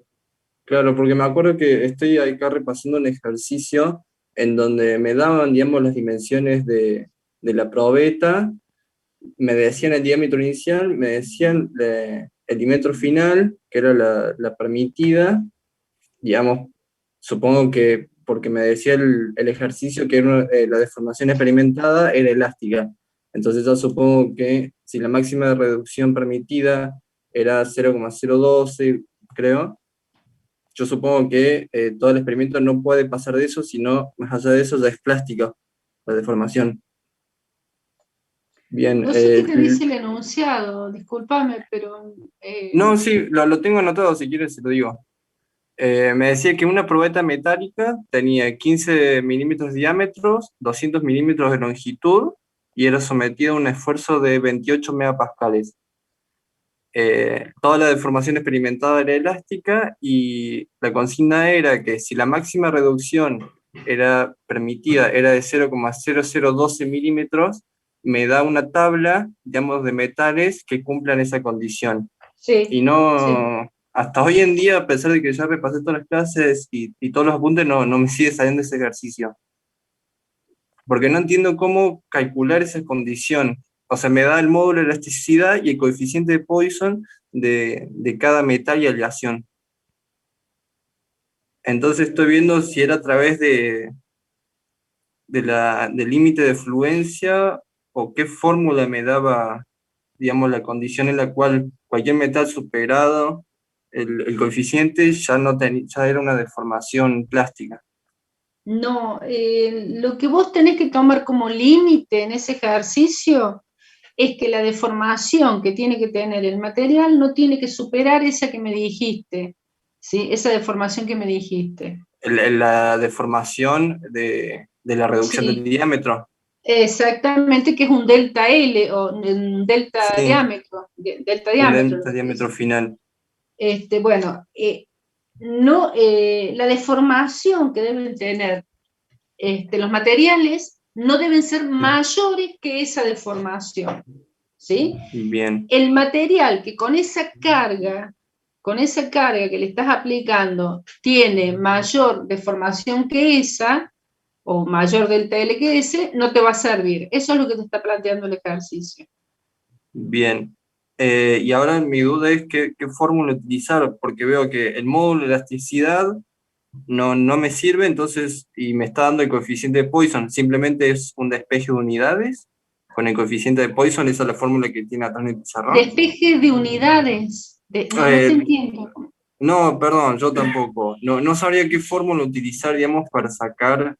Claro, porque me acuerdo que estoy acá repasando un ejercicio en donde me daban, digamos, las dimensiones de la probeta, me decían el diámetro inicial, me decían el diámetro final, que era la permitida, digamos, supongo que porque me decía el ejercicio que era la deformación experimentada era elástica. Entonces yo supongo que si la máxima de reducción permitida era 0,012, creo, yo supongo que todo el experimento no puede pasar de eso, sino más allá de eso ya es plástica la deformación. Bien. No sé qué te dice el enunciado, discúlpame, pero... No, sí, lo tengo anotado, si quieres se lo digo. Me decía que una probeta metálica tenía 15 milímetros de diámetro, 200 milímetros de longitud, y era sometida a un esfuerzo de 28 megapascales. Toda la deformación experimentada era elástica, y la consigna era que si la máxima reducción era permitida era de 0,0012 milímetros, me da una tabla, digamos, de metales que cumplan esa condición. Sí. Y no... Sí. Hasta hoy en día, a pesar de que ya repasé todas las clases y todos los apuntes, no me sigue saliendo ese ejercicio. Porque no entiendo cómo calcular esa condición. O sea, me da el módulo de elasticidad y el coeficiente de Poisson de cada metal y aleación. Entonces estoy viendo si era a través del límite de fluencia o qué fórmula me daba, digamos, la condición en la cual cualquier metal superado el coeficiente ya, ya era una deformación plástica. No, lo que vos tenés que tomar como límite en ese ejercicio es que la deformación que tiene que tener el material no tiene que superar esa que me dijiste, ¿sí? Esa deformación que me dijiste. La deformación de la reducción del diámetro. Exactamente, que es un delta L o un delta diámetro. Delta diámetro. Delta diámetro final. Bueno, no, la deformación que deben tener los materiales no deben ser mayores que esa deformación, ¿sí? Bien. El material que con esa carga que le estás aplicando tiene mayor deformación que esa, o mayor delta L que ese, no te va a servir. Eso es lo que te está planteando el ejercicio. Bien. Y ahora mi duda es qué fórmula utilizar, porque veo que el módulo de elasticidad no me sirve, entonces, y me está dando el coeficiente de Poisson, simplemente es un despeje de unidades, con el coeficiente de Poisson, esa es la fórmula que tiene atrás en el pizarrón. Despeje de unidades, no te entiendo. No, perdón, yo tampoco. No sabría qué fórmula utilizar, digamos, para sacar...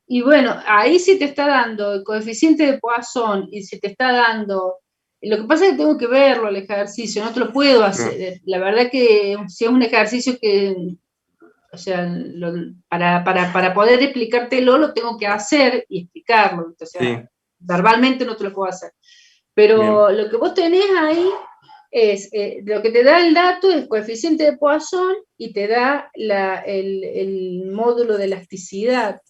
Y bueno, ahí sí te está dando el coeficiente de Poisson, y si te está dando... Lo que pasa es que tengo que verlo, el ejercicio, no te lo puedo hacer. La verdad que si es un ejercicio que... O sea, para poder explicártelo lo tengo que hacer y explicarlo. O sea, verbalmente no te lo puedo hacer. Pero lo que vos tenés ahí es, lo que te da el dato es el coeficiente de Poisson y te da el módulo de elasticidad.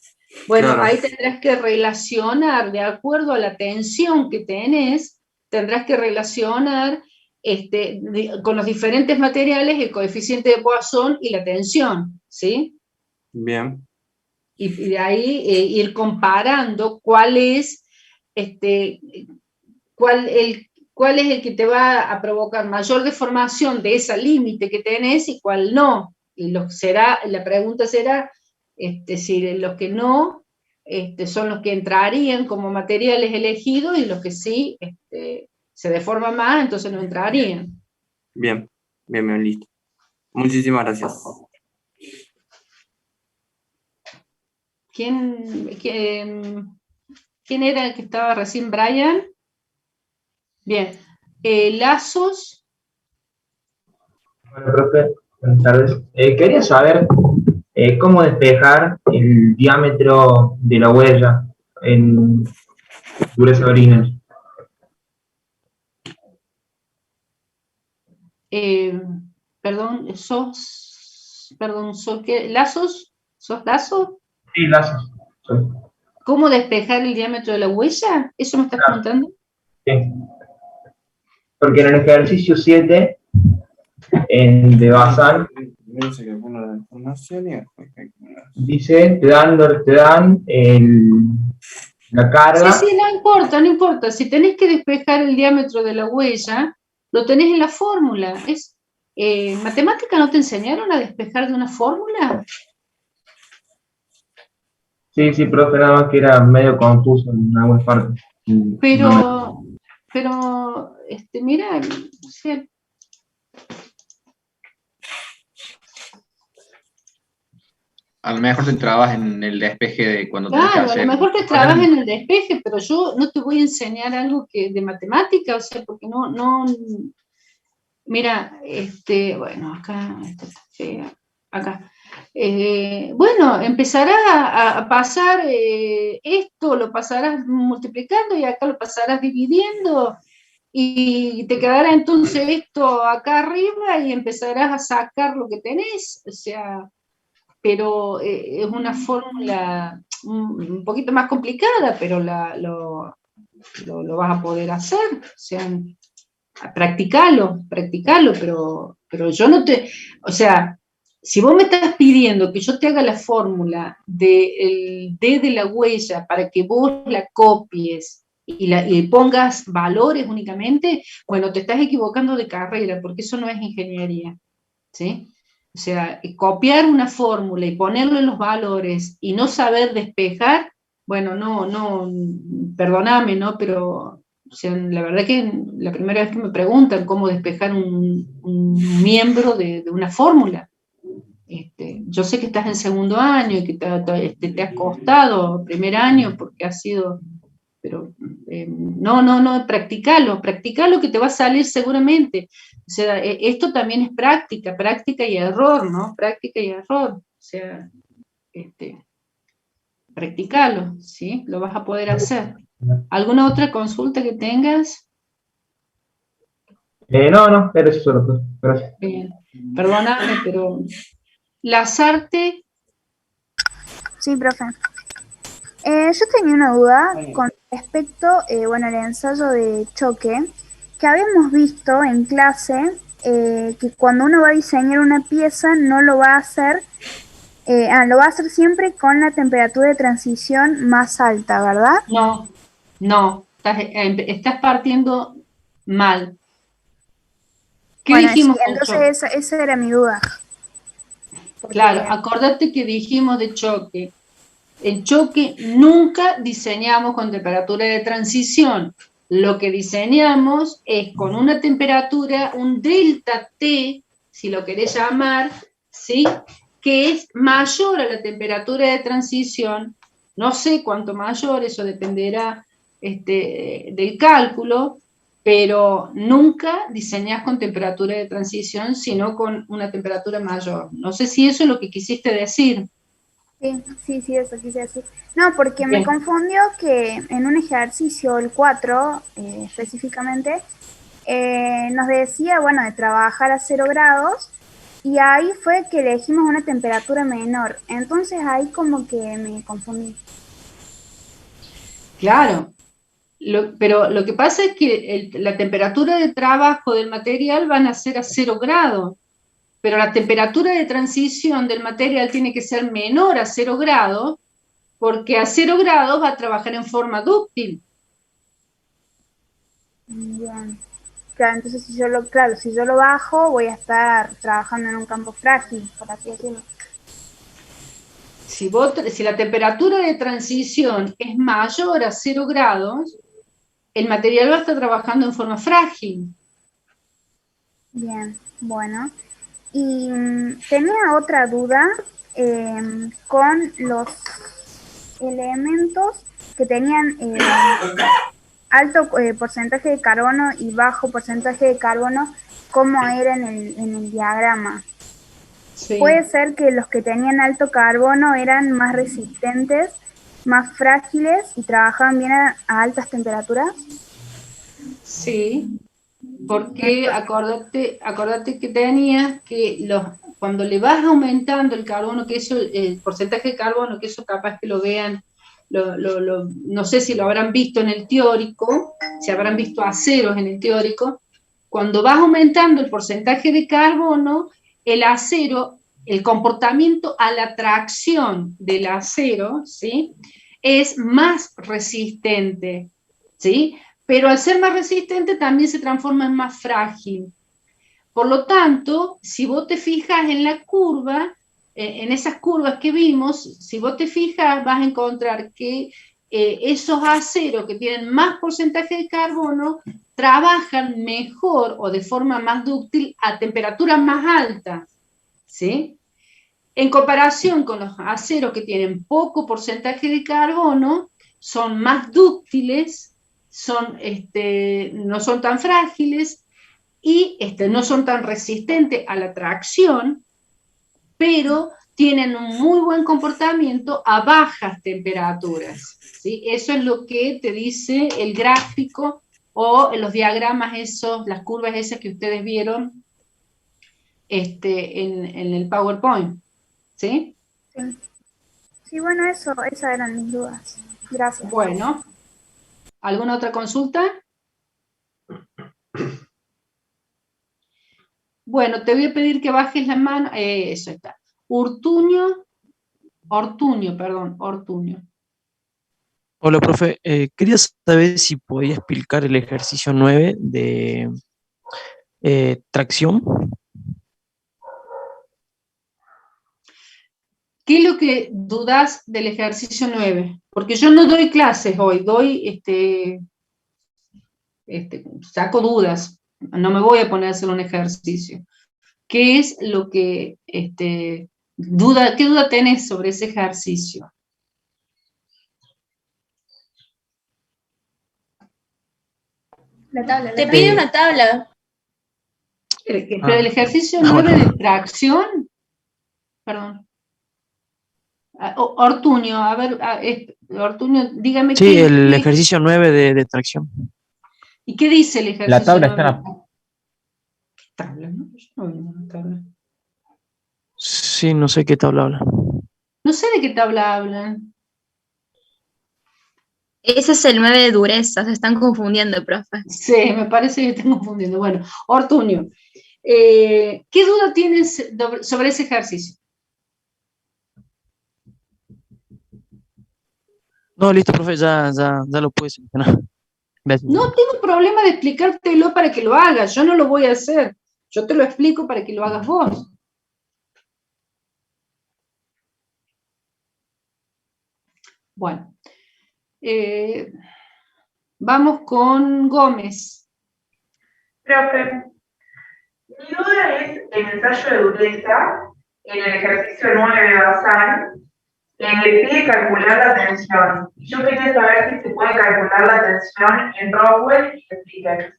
Bueno, ahí tendrás que relacionar, de acuerdo a la tensión que tenés, tendrás que relacionar con los diferentes materiales el coeficiente de Poisson y la tensión, ¿sí? Bien. Y de ahí ir comparando cuál es cuál es el que te va a provocar mayor deformación de esa límite que tenés y cuál no. Y la pregunta será si los que no son los que entrarían como materiales elegidos y los que sí se deforman más, entonces no entrarían. Bien, listo. Muchísimas gracias. ¿Quién era el que estaba recién? ¿Brian? Bien. Lazos. Bueno, profe, buenas tardes. Quería saber cómo despejar el diámetro de la huella en dureza original. Perdón, ¿sos qué? ¿Lazos? ¿Sos Lazo? Sí, lazos. ¿Cómo despejar el diámetro de la huella? ¿Eso me estás preguntando? Sí. Porque en el ejercicio 7, de basal, dice, te dan la carga. Sí, no importa. Si tenés que despejar el diámetro de la huella, lo tenés en la fórmula. ¿Matemática no te enseñaron a despejar de una fórmula? Sí, profe, nada más que era medio confuso en algunas partes. Pero, mira, o sea, a lo mejor te trabas en el despeje de cuando tenés que claro, a hacer. lo mejor te trabas en el despeje, pero yo no te voy a enseñar algo de matemática, o sea, porque no, mira, bueno, acá, esta está fea, acá. Bueno, empezarás a pasar esto, lo pasarás multiplicando y acá lo pasarás dividiendo y te quedará entonces esto acá arriba y empezarás a sacar lo que tenés, o sea, pero es una fórmula un poquito más complicada, pero lo vas a poder hacer, o sea, practicalo, pero yo no te, o sea, si vos me estás pidiendo que yo te haga la fórmula del D de la huella para que vos la copies y pongas valores únicamente, bueno, te estás equivocando de carrera, porque eso no es ingeniería, ¿sí? O sea, copiar una fórmula y ponerle los valores y no saber despejar, bueno, no, perdóname, ¿no? Pero O sea, la verdad que la primera vez que me preguntan cómo despejar un miembro de una fórmula. Yo sé que estás en segundo año y que te has costado primer año porque ha sido, pero no, practicalo que te va a salir seguramente. O sea, esto también es práctica y error, ¿no? Práctica y error. O sea, practicalo, ¿sí? Lo vas a poder hacer. ¿Alguna otra consulta que tengas? No, era eso solo, pues. Gracias. Bien. Perdóname, pero Lazarte. Sí, profe. Yo tenía una duda con respecto, bueno, al ensayo de choque, que habíamos visto en clase que cuando uno va a diseñar una pieza no lo va a hacer, lo va a hacer siempre con la temperatura de transición más alta, ¿verdad? No, estás partiendo mal. ¿Qué Bueno, dijimos sí, con entonces esa era mi duda. Claro, acordate que dijimos de choque. En choque nunca diseñamos con temperatura de transición. Lo que diseñamos es con una temperatura, un delta T, si lo querés llamar, ¿sí? Que es mayor a la temperatura de transición. No sé cuánto mayor, eso dependerá del cálculo, pero nunca diseñás con temperatura de transición, sino con una temperatura mayor. No sé si eso es lo que quisiste decir. Sí, eso quise decir. No, porque me confundió que en un ejercicio, el 4 específicamente, nos decía, bueno, de trabajar a 0 grados, y ahí fue que elegimos una temperatura menor. Entonces ahí como que me confundí. Claro, pero lo que pasa es que la temperatura de trabajo del material van a ser a 0 grados, pero la temperatura de transición del material tiene que ser menor a 0 grados, porque a 0 grados va a trabajar en forma dúctil. Bien. Claro, entonces si yo lo bajo, voy a estar trabajando en un campo frágil, por así decirlo. Si la temperatura de transición es mayor a 0 grados, el material va a estar trabajando en forma frágil. Bien, bueno. Y tenía otra duda con los elementos que tenían alto porcentaje de carbono y bajo porcentaje de carbono, ¿cómo era en el diagrama? Sí. ¿Puede ser que los que tenían alto carbono eran más resistentes, más frágiles y trabajaban bien a altas temperaturas? Sí, porque acordate que tenías que cuando le vas aumentando el carbono, que eso, el porcentaje de carbono, que eso capaz que lo vean, no sé si lo habrán visto en el teórico, si habrán visto aceros en el teórico, cuando vas aumentando el porcentaje de carbono, el acero, el comportamiento a la tracción del acero, ¿sí? Es más resistente, ¿sí? Pero al ser más resistente también se transforma en más frágil. Por lo tanto, si vos te fijas en la curva, en esas curvas que vimos, si vos te fijas vas a encontrar que esos aceros que tienen más porcentaje de carbono trabajan mejor o de forma más dúctil a temperaturas más altas, ¿sí? En comparación con los aceros que tienen poco porcentaje de carbono, son más dúctiles, no son tan frágiles y no son tan resistentes a la tracción, pero tienen un muy buen comportamiento a bajas temperaturas, ¿sí? Eso es lo que te dice el gráfico o los diagramas esos, las curvas esas que ustedes vieron en el PowerPoint, ¿sí? Sí, bueno, esas eran mis dudas. Gracias. Bueno, ¿alguna otra consulta? Bueno, te voy a pedir que bajes la mano. Eso está. Ortuño. Hola, profe. Quería saber si podía explicar el ejercicio 9 de tracción. ¿Qué es lo que dudas del ejercicio 9? Porque yo no doy clases hoy, doy saco dudas, no me voy a poner a hacer un ejercicio. ¿Qué es lo que, qué duda tenés sobre ese ejercicio? La tabla. Te pide una tabla. Pero el ejercicio 9 de tracción, perdón. Ortuño, a ver, Ortuño, dígame Sí, el ejercicio 9 de tracción. ¿Y qué dice el ejercicio La tabla 9? está en la... ¿Qué tabla, no? Yo no veo una tabla. Sí, no sé qué tabla habla. No sé de qué tabla hablan. Ese es el 9 de dureza, se están confundiendo, profe. Sí, me parece que están confundiendo. Bueno, Ortuño, ¿qué duda tienes sobre ese ejercicio? No, listo, profe, ya lo pude solucionar. Gracias. No tengo problema de explicártelo para que lo hagas, yo no lo voy a hacer. Yo te lo explico para que lo hagas vos. Bueno, vamos con Gómez. Profe, mi duda es el ensayo de dureza en el ejercicio 9 de basal, le pide calcular la tensión. Yo quería saber si se puede calcular la tensión en Rowell y en Vickers.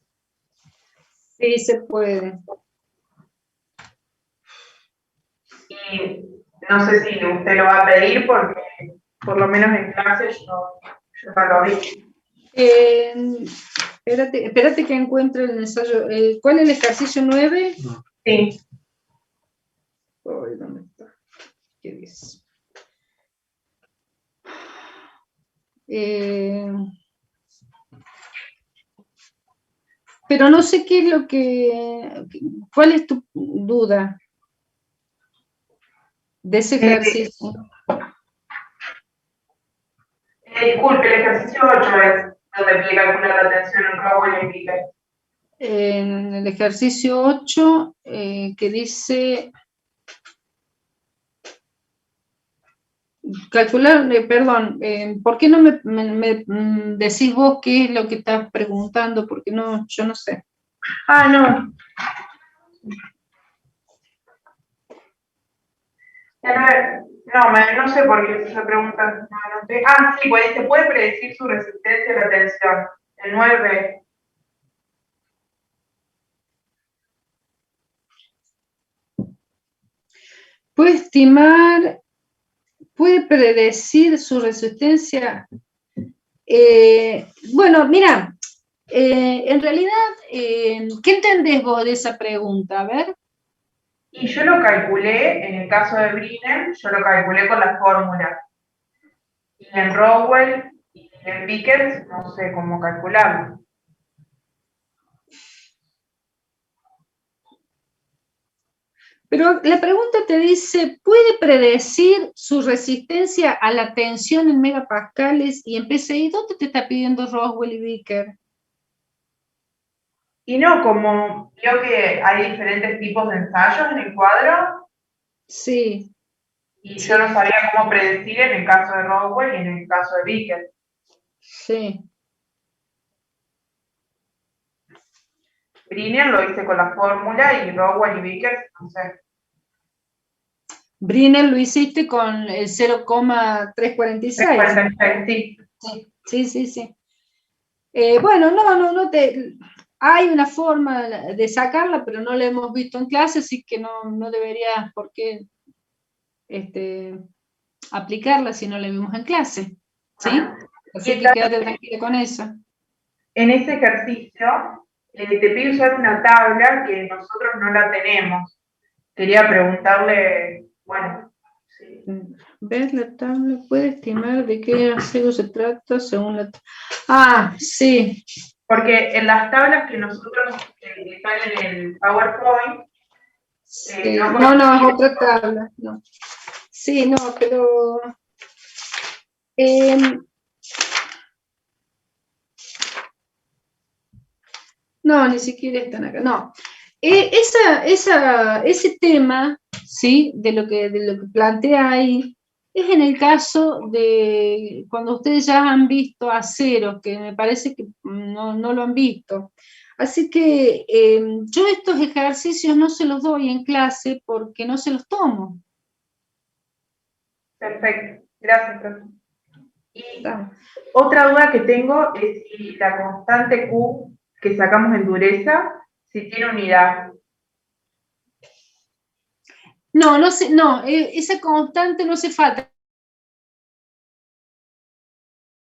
Sí, se puede. Y no sé si usted lo va a pedir porque por lo menos en clase yo no lo vi. Espérate que encuentre el ensayo. ¿Cuál es el ejercicio 9? Sí. Ay, ¿dónde está? ¿Qué dice? Pero no sé qué es lo que... ¿Cuál es tu duda de ese ejercicio? Disculpe, el ejercicio 8 es donde pide calcular la tensión en Rowell y en Vickers. En el ejercicio 8, que dice... Calcular, perdón, ¿por qué no me decís vos qué es lo que estás preguntando? Porque no, yo no sé. Ah, no. No sé por qué esa pregunta. Sí, pues, ¿se puede predecir su resistencia a la tensión? El 9. Puede estimar, puede predecir su resistencia. Bueno, mira, en realidad, ¿qué entendés vos de esa pregunta? A ver. Y yo lo calculé, en el caso de Brinner, yo lo calculé con la fórmula. Y en Rowell y en Vickers no sé cómo calcularlo. Pero la pregunta te dice, ¿puede predecir su resistencia a la tensión en megapascales y en PSI? ¿Dónde te está pidiendo Rowell y Vickers? Y no, como vio que hay diferentes tipos de ensayos en el cuadro. Sí. Y yo no sabía cómo predecir en el caso de Rowell y en el caso de Vickers. Sí. Brinner lo hice con la fórmula y Rowell y Vickers, no sé. Brinner lo hiciste con el 0,346. 346, sí. Sí. Bueno, no te... Hay una forma de sacarla, pero no la hemos visto en clase, así que no deberías por qué aplicarla si no la vimos en clase. ¿Sí? Así que quédate tranquila con eso. En este ejercicio te pide usar una tabla que nosotros no la tenemos. Quería preguntarle, bueno... Sí. ¿Ves la tabla? ¿Puede estimar de qué acero se trata según la tabla? Ah, sí. Porque en las tablas que nosotros están en el PowerPoint... no, es otra tabla. No. Sí, no, pero... no, ni siquiera están acá. No. Ese tema, ¿sí? De lo que plantea ahí, es en el caso de cuando ustedes ya han visto aceros, que me parece que no lo han visto. Así que yo estos ejercicios no se los doy en clase porque no se los tomo. Perfecto, gracias, profe. Y otra duda que tengo es si la constante Q que sacamos en dureza, si tiene unidad. No, esa constante no hace falta